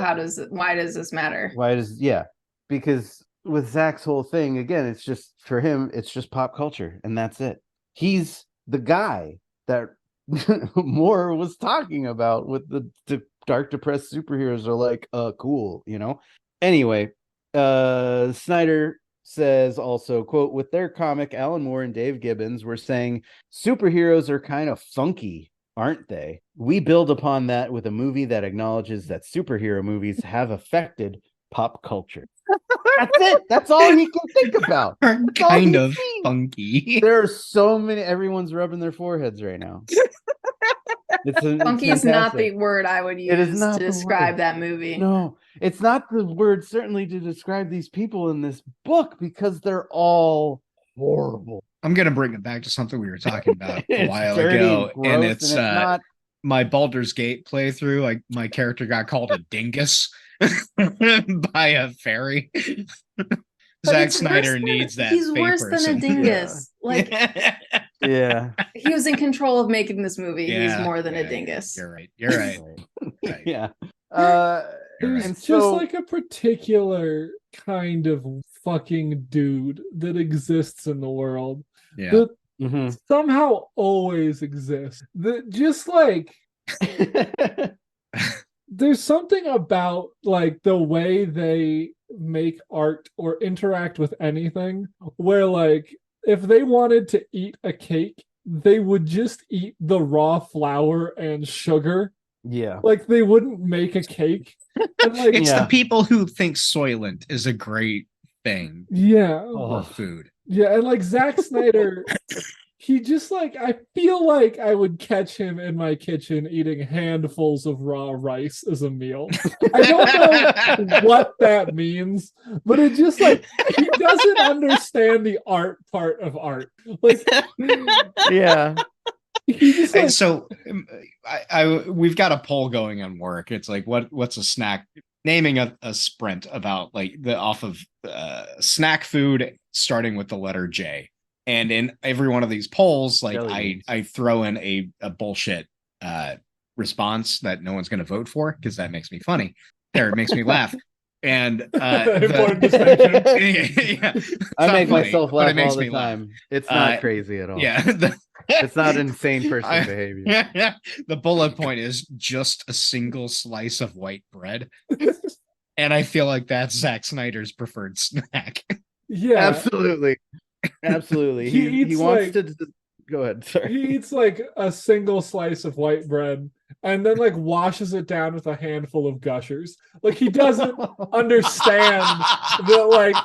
why does this matter? Because with Zach's whole thing, again, it's just, for him, it's just pop culture, and that's it. He's the guy that Moore was talking about with the dark, depressed superheroes are like, cool, Anyway, Snyder says also, quote, "With their comic, Alan Moore and Dave Gibbons were saying superheroes are kind of funky, aren't they? We build upon that with a movie that acknowledges that superhero movies have affected pop culture." That's it. That's all he can think about. Kind of funky. There are so many. Everyone's rubbing their foreheads right now. Funky is not the word I would use to describe that movie. No, it's not the word, certainly, to describe these people in this book, because they're all horrible. I'm going to bring it back to something we were talking about a while ago, and it's not my Baldur's Gate playthrough. Like, my character got called a dingus by a fairy. Zack Snyder needs that. He's worse than a dingus. Like, yeah, he was in control of making this movie. He's more than a dingus. You're right. Yeah. There's just like a particular kind of fucking dude that exists in the world that somehow always exists. That just like there's something about like the way they make art or interact with anything where like if they wanted to eat a cake, they would just eat the raw flour and sugar. Yeah. Like they wouldn't make a cake. And like, it's the people who think Soylent is a great thing. Yeah. For food. Yeah, and like Zack Snyder, he just like I feel like I would catch him in my kitchen eating handfuls of raw rice as a meal. I don't know what that means, but it just like he doesn't understand the art part of art. Like yeah. Just, like, so we've got a poll going on work. It's like what's a snack? Naming a sprint about like off of snack food starting with the letter J. And in every one of these polls, like I throw in a bullshit response that no one's going to vote for because that makes me funny. It makes me laugh. And important distinction. Yeah, I make myself laugh all the time. It's not crazy at all. Yeah, it's not insane person behavior. Yeah, the bullet point is just a single slice of white bread, and I feel like that's Zack Snyder's preferred snack. Yeah, absolutely. He wants to go ahead. Sorry. He eats like a single slice of white bread and then like washes it down with a handful of Gushers. Like he doesn't understand that like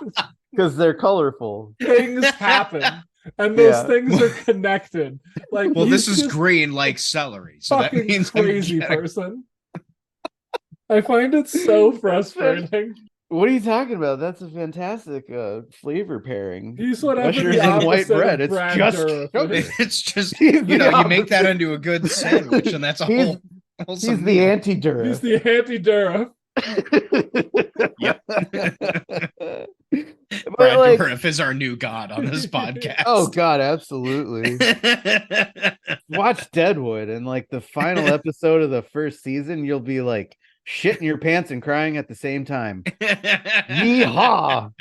because they're colorful. Things happen and those things are connected. Like well, this is green like celery. So that means crazy person. I find it so frustrating. What are you talking about? That's a fantastic flavor pairing. He's whatever Gushers and white bread. It's just you make that into a good sandwich, and that's a whole. He's the anti-Dura. He's the anti-Dura. Yep. Brad like, Dourif is our new god on this podcast. Oh God, absolutely. Watch Deadwood, and like the final episode of the first season, you'll be like shitting your pants and crying at the same time. Yeehaw!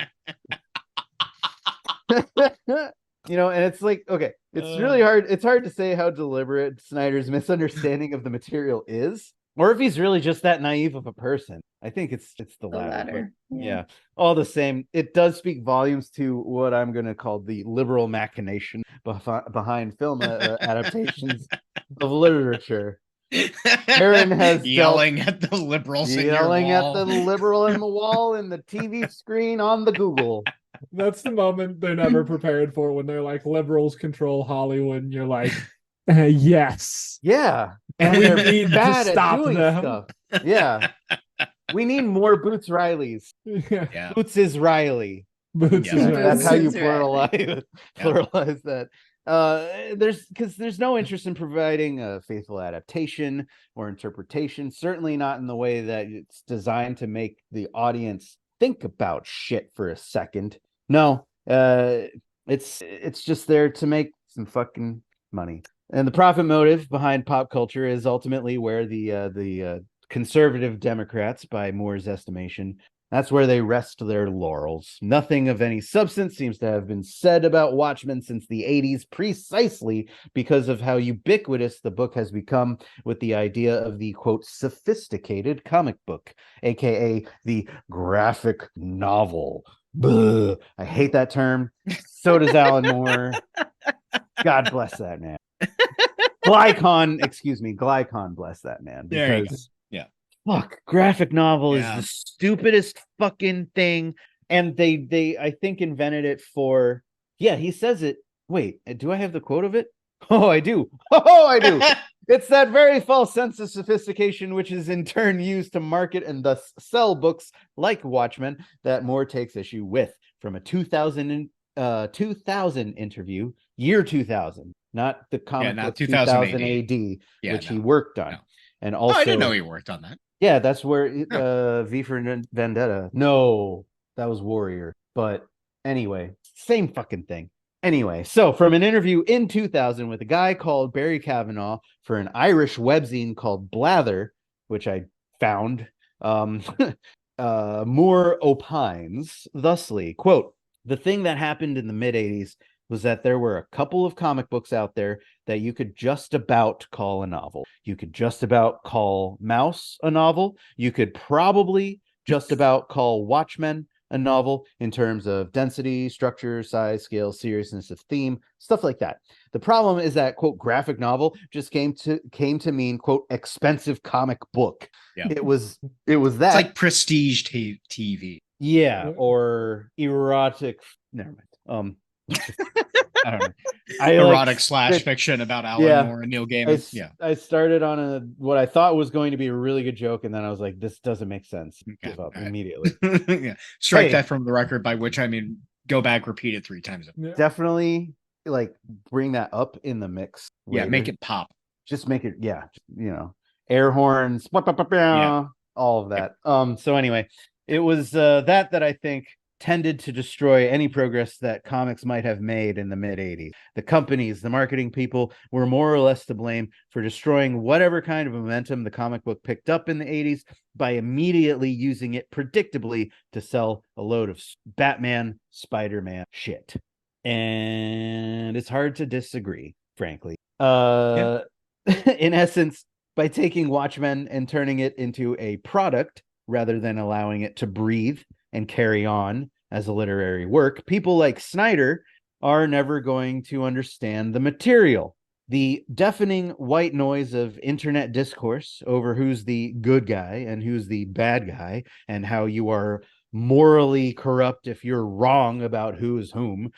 And it's like, okay, it's really hard. It's hard to say how deliberate Snyder's misunderstanding of the material is, or if he's really just that naive of a person. I think it's the latter. Yeah, all the same, it does speak volumes to what I'm going to call the liberal machination behind film adaptations of literature. Aaron has yelling at the liberals yelling at the liberal in the wall in the TV screen on the Google. That's the moment they're never prepared for when they're like liberals control Hollywood and you're like yes. Yeah. And we need to stop doing them. Stuff. Yeah. We need more Boots Rileys. Yeah. Boots is Riley. Boots is Riley. That's how you pluralize that. There's no interest in providing a faithful adaptation or interpretation, certainly not in the way that it's designed to make the audience think about shit for a second. No, it's just there to make some fucking money. And the profit motive behind pop culture is ultimately where the conservative Democrats, by Moore's estimation, that's where they rest their laurels. Nothing of any substance seems to have been said about Watchmen since the 80s, precisely because of how ubiquitous the book has become with the idea of the, quote, sophisticated comic book, aka the graphic novel. Buh. I hate that term. So does Alan Moore. God bless that man. Glycon bless that man. Because fuck, graphic novel is the stupidest fucking thing. And they I think invented it for he says it. Wait, do I have the quote of it? Oh, I do. It's that very false sense of sophistication which is in turn used to market and thus sell books like Watchmen that Moore takes issue with. From a 2000 interview, year 2000, not the comic book 2000 AD, which he worked on. No. And also, I didn't know he worked on that. Yeah, that's where V for Vendetta. No, that was Warrior. But anyway, same fucking thing. Anyway, so from an interview in 2000 with a guy called Barry Cavanaugh for an Irish webzine called Blather, which I found Moore opines thusly, quote, "The thing that happened in the mid-'80s was that there were a couple of comic books out there that you could just about call a novel. You could just about call Mouse a novel. You could probably just about call Watchmen a novel in terms of density, structure, size, scale, seriousness of theme, stuff like that. The problem is that, quote, graphic novel just came to mean, quote, expensive comic book. Yeah. It was that. It's like prestige TV. Yeah, or erotic. Never mind. I don't know. Erotic slash fiction about Alan Moore and Neil Gaiman. I started on what I thought was going to be a really good joke, and then I was like, "This doesn't make sense." Give up immediately. Strike that from the record. By which I mean, go back, repeat it 3 times. Definitely, like bring that up in the mix. Yeah, make it pop. Just make it. Yeah, air horns, all of that. So anyway, it was that I think tended to destroy any progress that comics might have made in the mid-'80s. The companies, the marketing people were more or less to blame for destroying whatever kind of momentum the comic book picked up in the 80s by immediately using it predictably to sell a load of Batman, Spider-Man shit. And it's hard to disagree, frankly. In essence, by taking Watchmen and turning it into a product rather than allowing it to breathe and carry on as a literary work, people like Snyder are never going to understand the material. The deafening white noise of internet discourse over who's the good guy and who's the bad guy and how you are morally corrupt if you're wrong about who is whom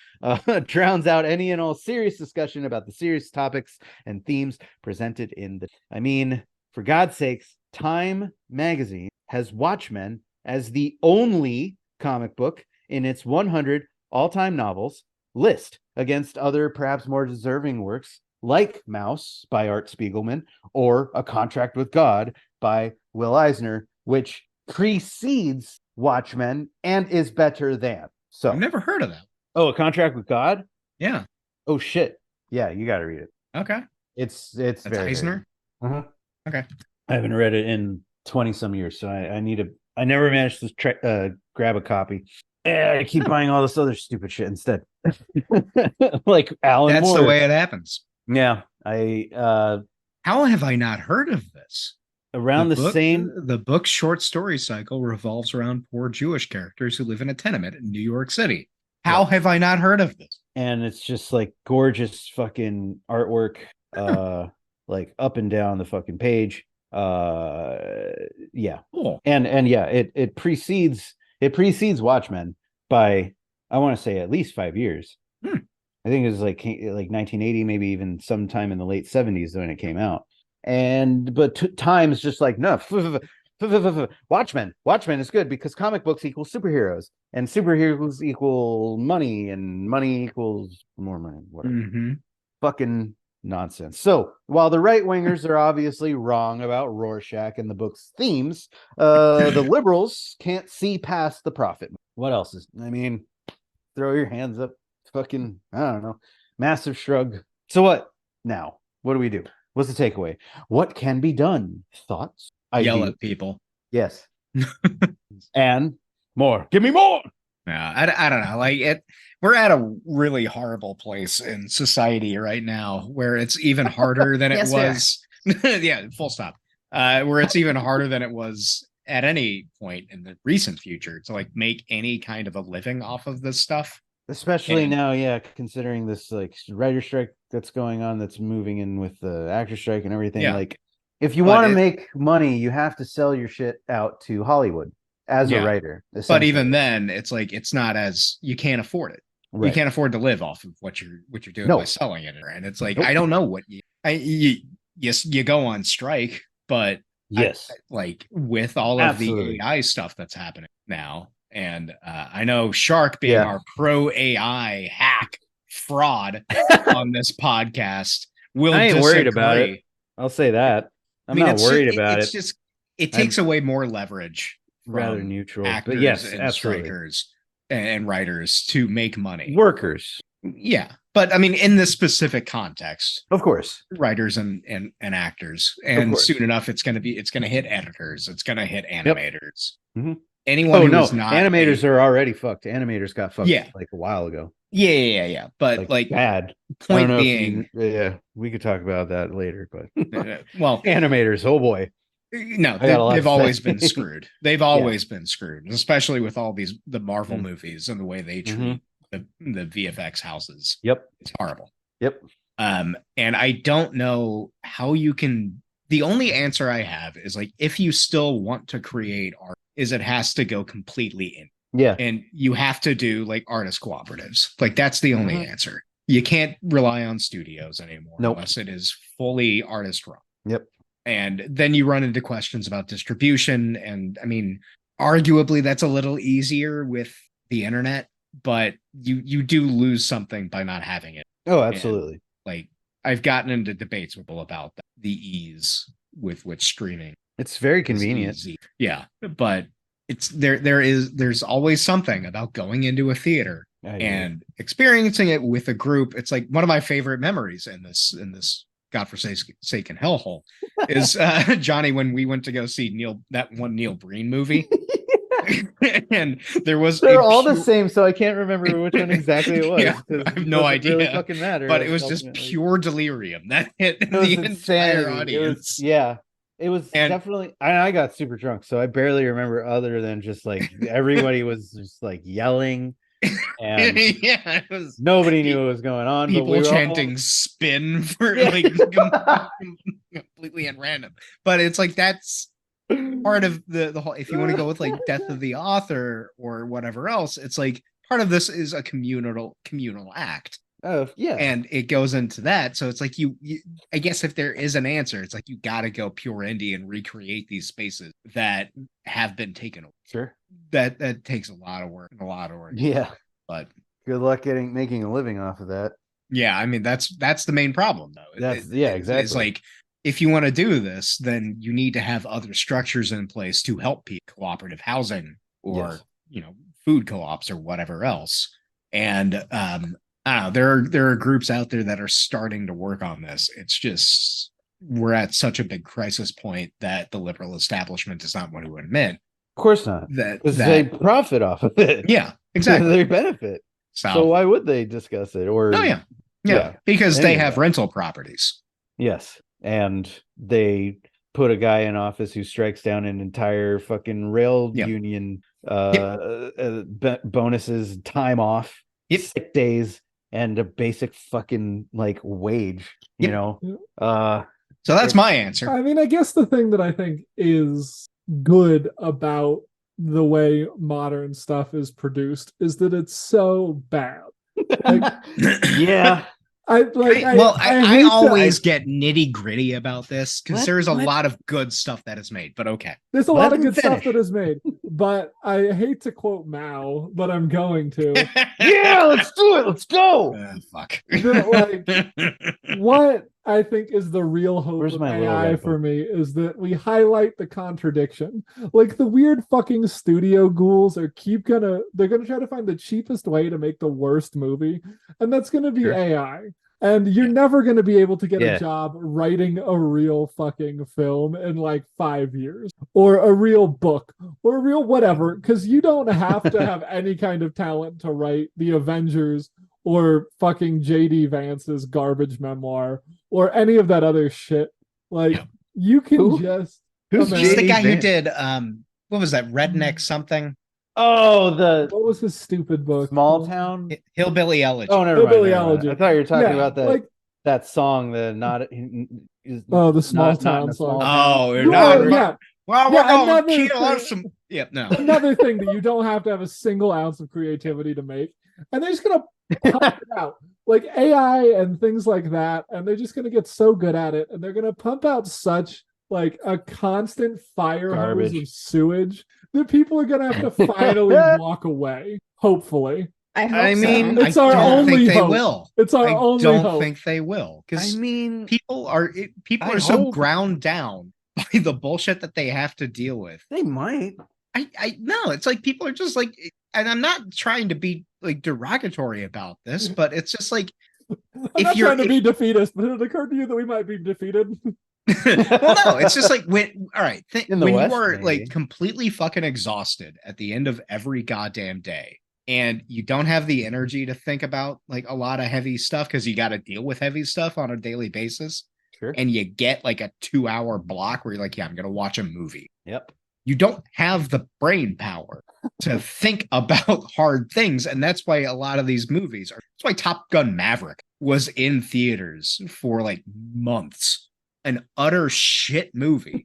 drowns out any and all serious discussion about the serious topics and themes presented in the... I mean, for God's sakes, Time magazine has Watchmen as the only comic book in its 100 all-time novels list against other perhaps more deserving works like Mouse by Art Spiegelman or A Contract with God by Will Eisner, which precedes Watchmen and is better than. So I've never heard of that. Oh, A Contract with God? Yeah. Oh shit. Yeah, you got to read it. Okay. It's That's very Eisner. Okay. I haven't read it in 20 some years, so I never managed to grab a copy. I keep buying all this other stupid shit instead. Like Alan That's Moore. the way it happens. Yeah. How have I not heard of this? Around the book's short story cycle revolves around poor Jewish characters who live in a tenement in New York City. How have I not heard of this? And it's just like gorgeous fucking artwork, like up and down the fucking page. Yeah. Cool. And yeah, it precedes Watchmen by, I want to say, at least 5 years. I think it was like 1980, maybe even sometime in the late 70s when it came out. But Time's just like, no, Watchmen is good because comic books equal superheroes and superheroes equal money and money equals more money. Whatever. Fucking nonsense. So while the right wingers are obviously wrong about Rorschach and the book's themes, the liberals can't see past the profit. What else is? I mean, throw your hands up. Fucking, I don't know. Massive shrug. So what now? What do we do? What's the takeaway? What can be done? Thoughts? Yell at people. Yes. And more. Give me more. Yeah, I don't know. Like we're at a really horrible place in society right now where it's even harder than it was. Yeah, full stop. Where it's even harder than it was at any point in the recent future to like make any kind of a living off of this stuff. Especially now, considering this like writer strike that's going on, that's moving in with the actor strike and everything. Yeah. Like, if you want to make money, you have to sell your shit out to Hollywood as a writer. But even then, it's like it's not as you can't afford it. Right. You can't afford to live off of what you're doing by selling it, and it's like I don't know what you go on strike, but like with all of the AI stuff that's happening now. And I know Shark being our pro AI hack fraud on this podcast will I ain't worried about it. I'll say that. I'm not worried about it. It's just it takes away more leverage. Rather neutral, actors but yes, and strikers and writers to make money. Workers. Yeah, but I mean, in this specific context, of course, writers and actors, and soon enough, it's going to hit editors, it's going to hit animators. Yep. Mm-hmm. Anyone who's not animators are already fucked. Animators got fucked like a while ago. Yeah. But like bad. Point being, we could talk about that later. But well, animators, oh boy. No, they've always been screwed. They've always been screwed, especially with all the Marvel movies and the way they treat the VFX houses. Yep, it's horrible. Yep. And I don't know how you can. The only answer I have is like, if you still want to create art, is it has to go completely in. Yeah, and you have to do like artist cooperatives. Like that's the only answer. You can't rely on studios anymore unless it is fully artist run. Yep. And then you run into questions about distribution. And I mean, arguably that's a little easier with the internet, but you do lose something by not having it. Oh, absolutely. And, like I've gotten into debates with people about the ease with which streaming. It's very convenient. Yeah, but it's there's always something about going into a theater and experiencing it with a group. It's like one of my favorite memories in this godforsaken hellhole is Jonny, when we went to go see that one Neil Breen movie. And they're all the same, so I can't remember which one exactly it was. Yeah, I have no idea. Really fucking matter. But it was just pure delirium that hit the entire audience. It was definitely. I got super drunk, so I barely remember other than just like everybody was just like yelling, and nobody knew what was going on. People but chanting "spin" for like completely at random. But it's like that's part of the whole. If you want to go with like death of the author or whatever else, it's like part of this is a communal act. Oh yeah, and it goes into that. So it's like you I guess if there is an answer, it's like you got to go pure indie and recreate these spaces that have been taken away. Sure, that takes a lot of work. Yeah, but good luck making a living off of that. Yeah, I mean that's the main problem though. Exactly. It's like if you want to do this, then you need to have other structures in place to help people, cooperative housing or food co-ops or whatever else. And I don't know, there are groups out there that are starting to work on this. It's just we're at such a big crisis point that the liberal establishment does not want to admit. Of course not. Because they profit off of it. Yeah, exactly. They benefit. So why would they discuss it? Or because they have rental properties. Yes, and they put a guy in office who strikes down an entire fucking rail union bonuses, time off, sick days, and a basic fucking like wage, you know. So that's my answer. I mean, I guess the thing that I think is good about the way modern stuff is produced is that it's so bad. Like, yeah. I always get nitty gritty about this because there's a lot of good stuff that is made, but okay. There's a lot of good stuff that is made, but I hate to quote Mao, but I'm going to. Yeah, let's do it. Let's go. Fuck. What I think is the real hope of AI for me is that we highlight the contradiction. Like the weird fucking studio ghouls they're gonna try to find the cheapest way to make the worst movie, and that's gonna be AI. And you're never going to be able to get a job writing a real fucking film in like 5 years or a real book or a real whatever, because you don't have to have any kind of talent to write The Avengers or fucking JD Vance's garbage memoir or any of that other shit. Like you can just. Who's the guy who did what was that, Redneck something? Oh, what was his stupid book? Small Town? Hillbilly Elegy. Oh, never mind. I thought you were talking about that song, the Small Town song. Oh, well, we're going to kill some. Yep, no. Another thing that you don't have to have a single ounce of creativity to make, and they're just gonna pump it out like AI and things like that, and they're just gonna get so good at it, and they're gonna pump out such like a constant fire hose of sewage that people are gonna have to finally walk away. Hopefully, I mean, it's our only hope. Will. It's our only hope. I don't think they will, because people are so ground down by the bullshit that they have to deal with. They might. I know it's like people are just like, and I'm not trying to be like derogatory about this, but it's just like I'm not trying to be defeatist, but it occurred to you that we might be defeated. Well, no, it's just like when West, you are maybe. like completely fucking exhausted at the end of every goddamn day, and you don't have the energy to think about like a lot of heavy stuff because you got to deal with heavy stuff on a daily basis. Sure. And you get like a 2-hour block where you're like, yeah, I'm gonna watch a movie. Yep. You don't have the brain power to think about hard things. And that's why a lot of these movies are, that's why Top Gun Maverick was in theaters for like months. An utter shit movie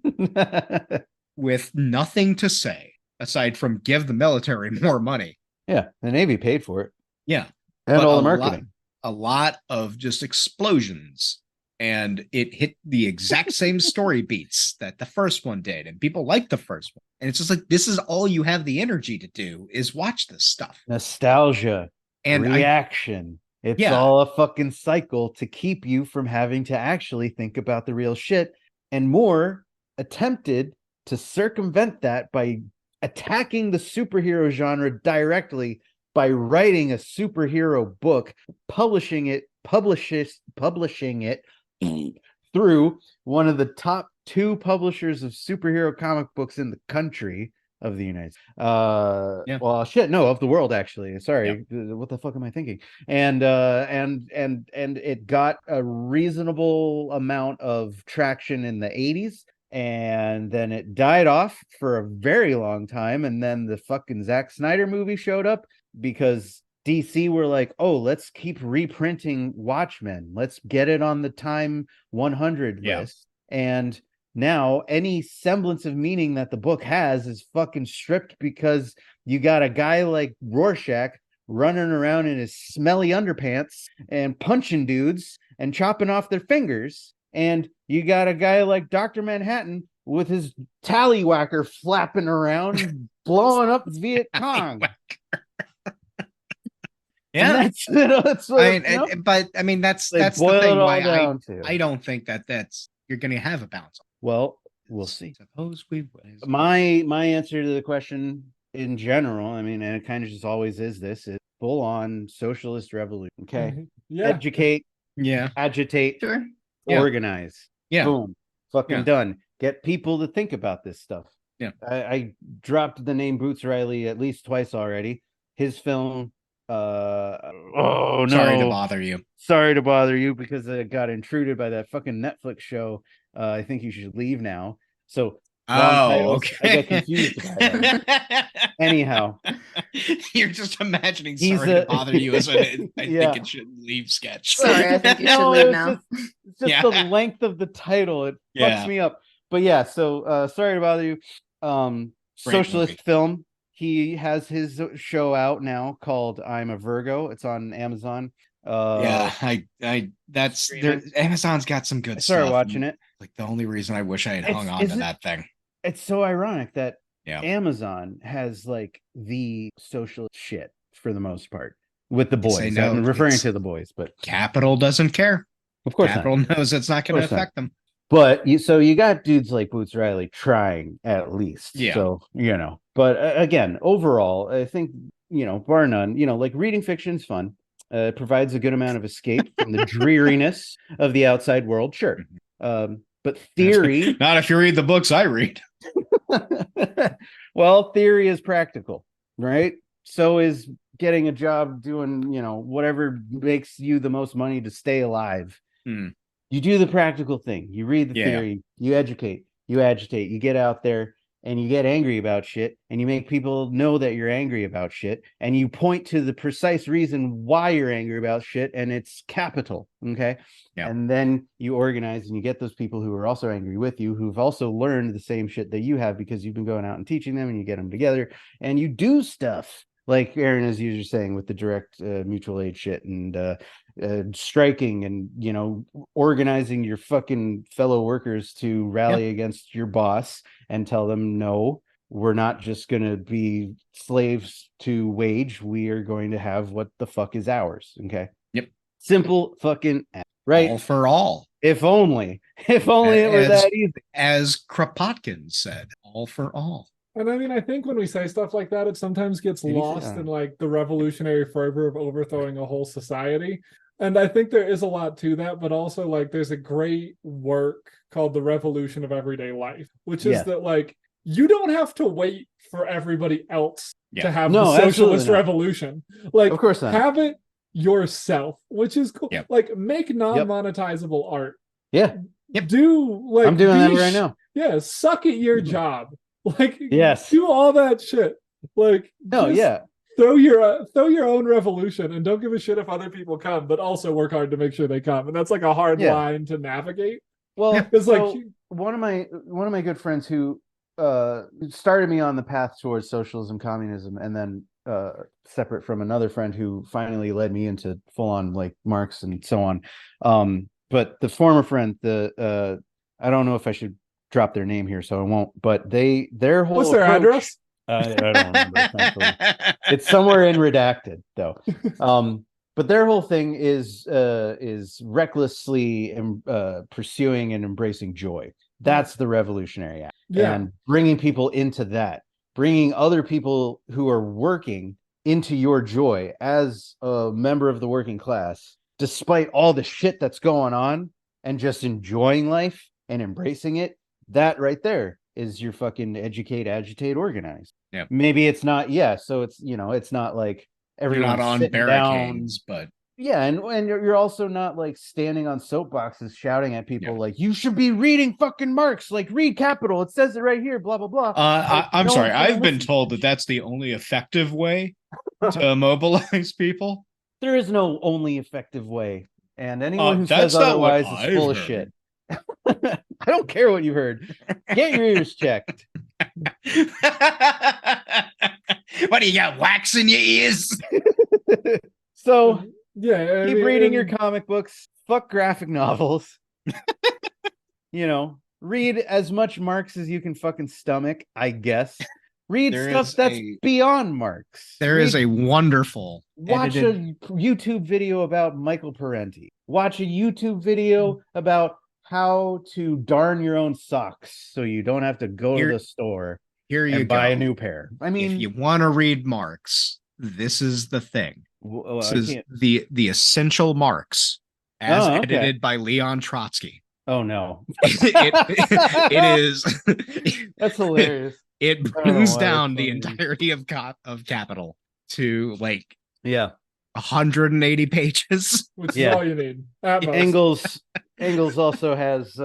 with nothing to say aside from give the military more money. Yeah. The Navy paid for it. Yeah. And but all the marketing. A lot of just explosions. And it hit the exact same story beats that the first one did. And people like the first one. And it's just like, this is all you have the energy to do is watch this stuff. Nostalgia and reaction. It's all a fucking cycle to keep you from having to actually think about the real shit. And more attempted to circumvent that by attacking the superhero genre directly by writing a superhero book, publishing it through one of the top 2 publishers of superhero comic books in the country of the United States. Well, shit, no, of the world, actually. Sorry, what the fuck am I thinking? And it got a reasonable amount of traction in the 80s, and then it died off for a very long time, and then the fucking Zack Snyder movie showed up because DC were like, oh, let's keep reprinting Watchmen. Let's get it on the Time 100 list. And now any semblance of meaning that the book has is fucking stripped because you got a guy like Rorschach running around in his smelly underpants and punching dudes and chopping off their fingers. And you got a guy like Dr. Manhattan with his tallywhacker flapping around, blowing up Viet Cong. Yeah, that's what, but I mean that's the thing. Why I don't think that's you're going to have a balance. Well, we'll see. Suppose we will. My answer to the question in general, I mean, and it kind of just always is this: is full on socialist revolution. Okay, educate, agitate, sure, organize. Yeah, boom, fucking done. Get people to think about this stuff. Yeah, I dropped the name Boots Riley at least twice already. His film. Oh no! Sorry to bother you because I got intruded by that fucking Netflix show. I think you should leave now. So okay. I get confused about it. Anyhow, you're just imagining sorry to bother you as I think it should leave sketch. Sorry, I think you should leave now. It's just the length of the title. It fucks me up. But yeah, so sorry to bother you. Socialist film. He has his show out now called I'm a Virgo. It's on Amazon. Amazon's got some good stuff. I started watching it. Like the only reason I wish I had hung on to that thing. It's so ironic that Amazon has like the social shit for the most part with the boys. I'm referring to the boys, but Capital doesn't care. Of course, Capital knows it's not going to affect them. But you got dudes like Boots Riley trying at least. Yeah. So, but again, overall, I think, bar none, like reading fiction's fun. It provides a good amount of escape from the dreariness of the outside world. Sure. But theory. Not if you read the books I read. Well, theory is practical, right? So is getting a job doing, whatever makes you the most money to stay alive. You do the practical thing. You read the theory, you educate, you agitate, you get out there and you get angry about shit and you make people know that you're angry about shit and you point to the precise reason why you're angry about shit and it's capital. Okay. Yeah. And then you organize and you get those people who are also angry with you, who've also learned the same shit that you have because you've been going out and teaching them and you get them together and you do stuff. Like Aaron, as you were saying, with the direct mutual aid shit and striking and, organizing your fucking fellow workers to rally against your boss and tell them, no, we're not just going to be slaves to wage. We are going to have what the fuck is ours. Okay. Yep. Simple fucking right. All for all. If only it were that easy. As Kropotkin said, all for all. And I mean, I think when we say stuff like that, it sometimes gets lost in like the revolutionary fervor of overthrowing a whole society. And I think there is a lot to that, but also like there's a great work called The Revolution of Everyday Life, which is that like you don't have to wait for everybody else to have the socialist revolution. Like, of course not. Have it yourself, which is cool. Like, make non-monetizable art. Do like I'm doing that right now. Yeah, suck at your job. Like, do all that shit. Like, throw your own revolution and don't give a shit if other people come, but also work hard to make sure they come. And that's like a hard line to navigate. Well, it's like one of my good friends who started me on the path towards socialism, communism, and then separate from another friend who finally led me into full on like Marx and so on. But the former friend, I don't know if I should drop their name here, so I won't. But their whole what's their address? I don't remember. It's somewhere in redacted though. But their whole thing is recklessly pursuing and embracing joy. That's the revolutionary act. And bringing people into that, bringing other people who are working into your joy as a member of the working class, despite all the shit that's going on, and just enjoying life and embracing it. That right there is your fucking educate, agitate, organize. Yeah. Maybe it's not. So it's, it's not like everyone's not on barricades, but and you're also not like standing on soapboxes shouting at people like you should be reading fucking Marx, like read Capital. It says it right here, blah blah blah. I'm sorry. I've been told that that's the only effective way to mobilize people. There is no only effective way, and anyone who says otherwise is full of shit. I don't care what you heard. Get your ears checked. What do you got? Wax in your ears? So keep reading your comic books. Fuck graphic novels. Read as much Marx as you can fucking stomach, I guess. Read stuff that's beyond Marx. There is a wonderful watch a YouTube video about Michael Parenti. Watch a YouTube video about how to darn your own socks so you don't have to go to the store and buy a new pair. I mean, if you want to read Marx, this is the thing. This is the essential Marx as edited by Leon Trotsky. Oh no. It is. That's hilarious. It brings down the entirety of Capital to 180 pages, which is all you need. Engels also has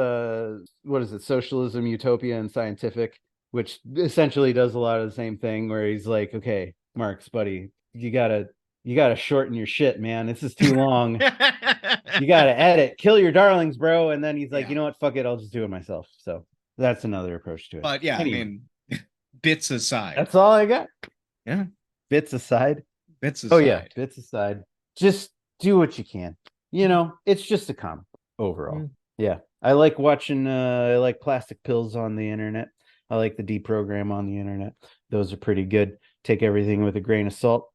what is it, Socialism, Utopia, and Scientific, which essentially does a lot of the same thing, where he's like, okay, Marx, buddy, you gotta shorten your shit, man. This is too long. You gotta edit, kill your darlings, bro. And then he's like, you know what, fuck it, I'll just do it myself. So that's another approach to it. But anyway. I mean, bits aside, that's all I got. Bits aside. Bits aside. Just do what you can. It's just a comic overall. I like watching I like Plastic Pills on the internet. I like the Deprogram on the internet. Those are pretty good. Take everything with a grain of salt.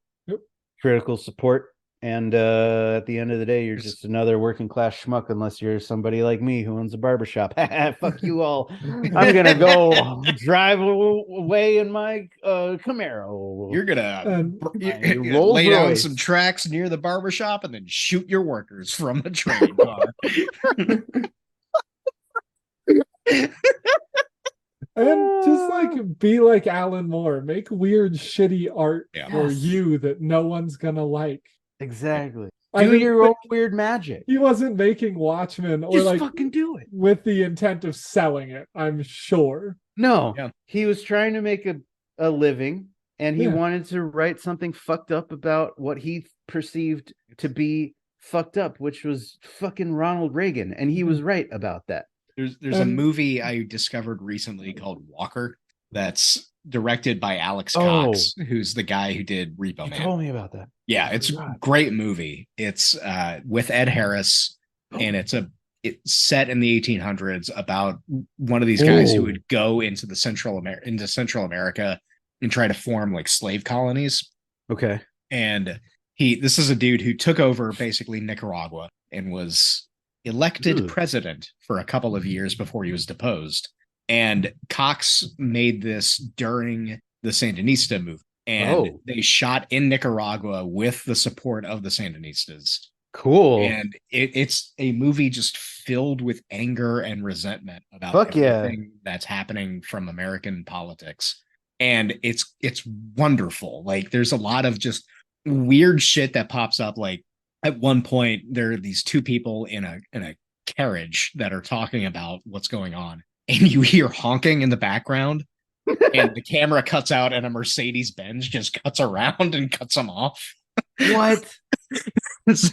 Critical support. And at the end of the day, you're just another working class schmuck, unless you're somebody like me who owns a barbershop. Fuck you all. I'm gonna go drive away in my Camaro. You're gonna lay down some tracks near the barbershop and then shoot your workers from a train car. And just be like Alan Moore. Make weird, shitty art for you that no one's gonna like. Exactly. Do your own weird magic. He wasn't making Watchmen or just fucking do it with the intent of selling it, I'm sure. No. He was trying to make a living, and he wanted to write something fucked up about what he perceived to be fucked up, which was fucking Ronald Reagan, and he was right about that. There's a movie I discovered recently called Walker that's directed by Alex Cox, who's the guy who did Repo Man. You told me about that. Yeah, it's a great movie. It's with Ed Harris, and it's set in the 1800s about one of these guys who would go into Central America and try to form slave colonies. Okay. And this is a dude who took over basically Nicaragua and was elected president for a couple of years before he was deposed. And Cox made this during the Sandinista movement. And they shot in Nicaragua with the support of the Sandinistas. Cool. And it's a movie just filled with anger and resentment about everything that's happening from American politics. And it's wonderful. Like, there's a lot of just weird shit that pops up. Like, at one point, there are these two people in a carriage that are talking about what's going on, and you hear honking in the background, and the camera cuts out, and a Mercedes-Benz just cuts around and cuts them off. What?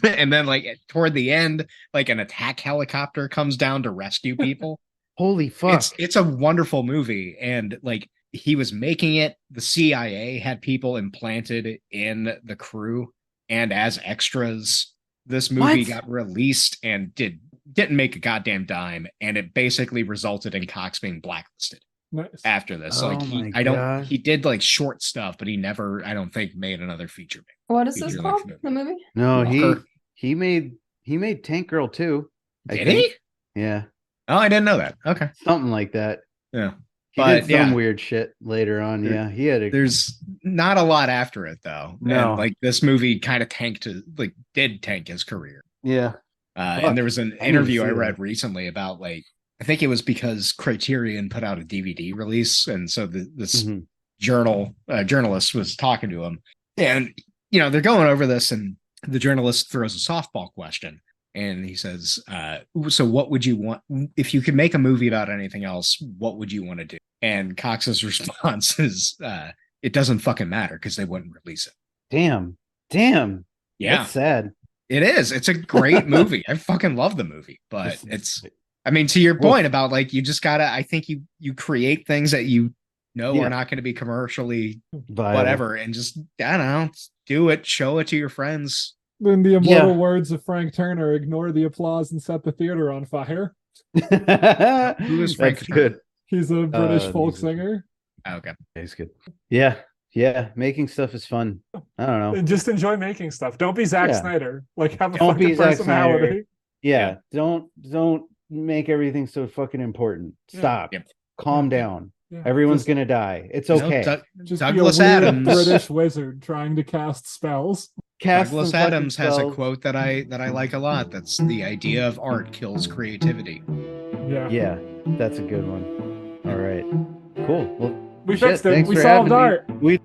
And then, like, toward the end, like, an attack helicopter comes down to rescue people. Holy fuck. It's a wonderful movie. And, like, he was making it. The CIA had people implanted in the crew and as extras. This movie got released and didn't make a goddamn dime, and it basically resulted in Cox being blacklisted. Nice. After this. Oh, like, he did like short stuff, but he never, I don't think, made another feature. What is this called? The movie? No, Walker. he made Tank Girl too. Did he? Yeah. Oh, I didn't know that. Okay. Something like that. Yeah. He did some weird shit later on. Yeah. He had there's not a lot after it though. No. And, like, this movie kind of did tank his career. Yeah. And there was an interview I read recently about, like, I think it was because Criterion put out a DVD release, and so this journalist was talking to him, and they're going over this, and the journalist throws a softball question, and he says, "So what would you want if you could make a movie about anything else? What would you want to do?" And Cox's response is, "It doesn't fucking matter because they wouldn't release it." Damn. Yeah, that's sad. It is. It's a great movie. I fucking love the movie, but I mean, to your point about, like, you just gotta, I think you create things that are not going to be commercially whatever, and just, I don't know, do it, show it to your friends. In the immortal words of Frank Turner, ignore the applause and set the theater on fire. Who is Frank Turner? Good. He's a British folk singer. Okay. He's good. Yeah, making stuff is fun. I don't know. Just enjoy making stuff. Don't be Zack Snyder. Like, have a don't fucking be Zack personality. Snyder. Yeah. Don't make everything so fucking important. Stop. Yep. Calm down. Yeah. Everyone's gonna die. It's okay. Just Douglas be a weird Adams, British wizard trying to cast spells. Douglas Adams has a quote that I like a lot. That's the idea of art kills creativity. Yeah, that's a good one. All right, cool. Well, we fixed it. We solved art. We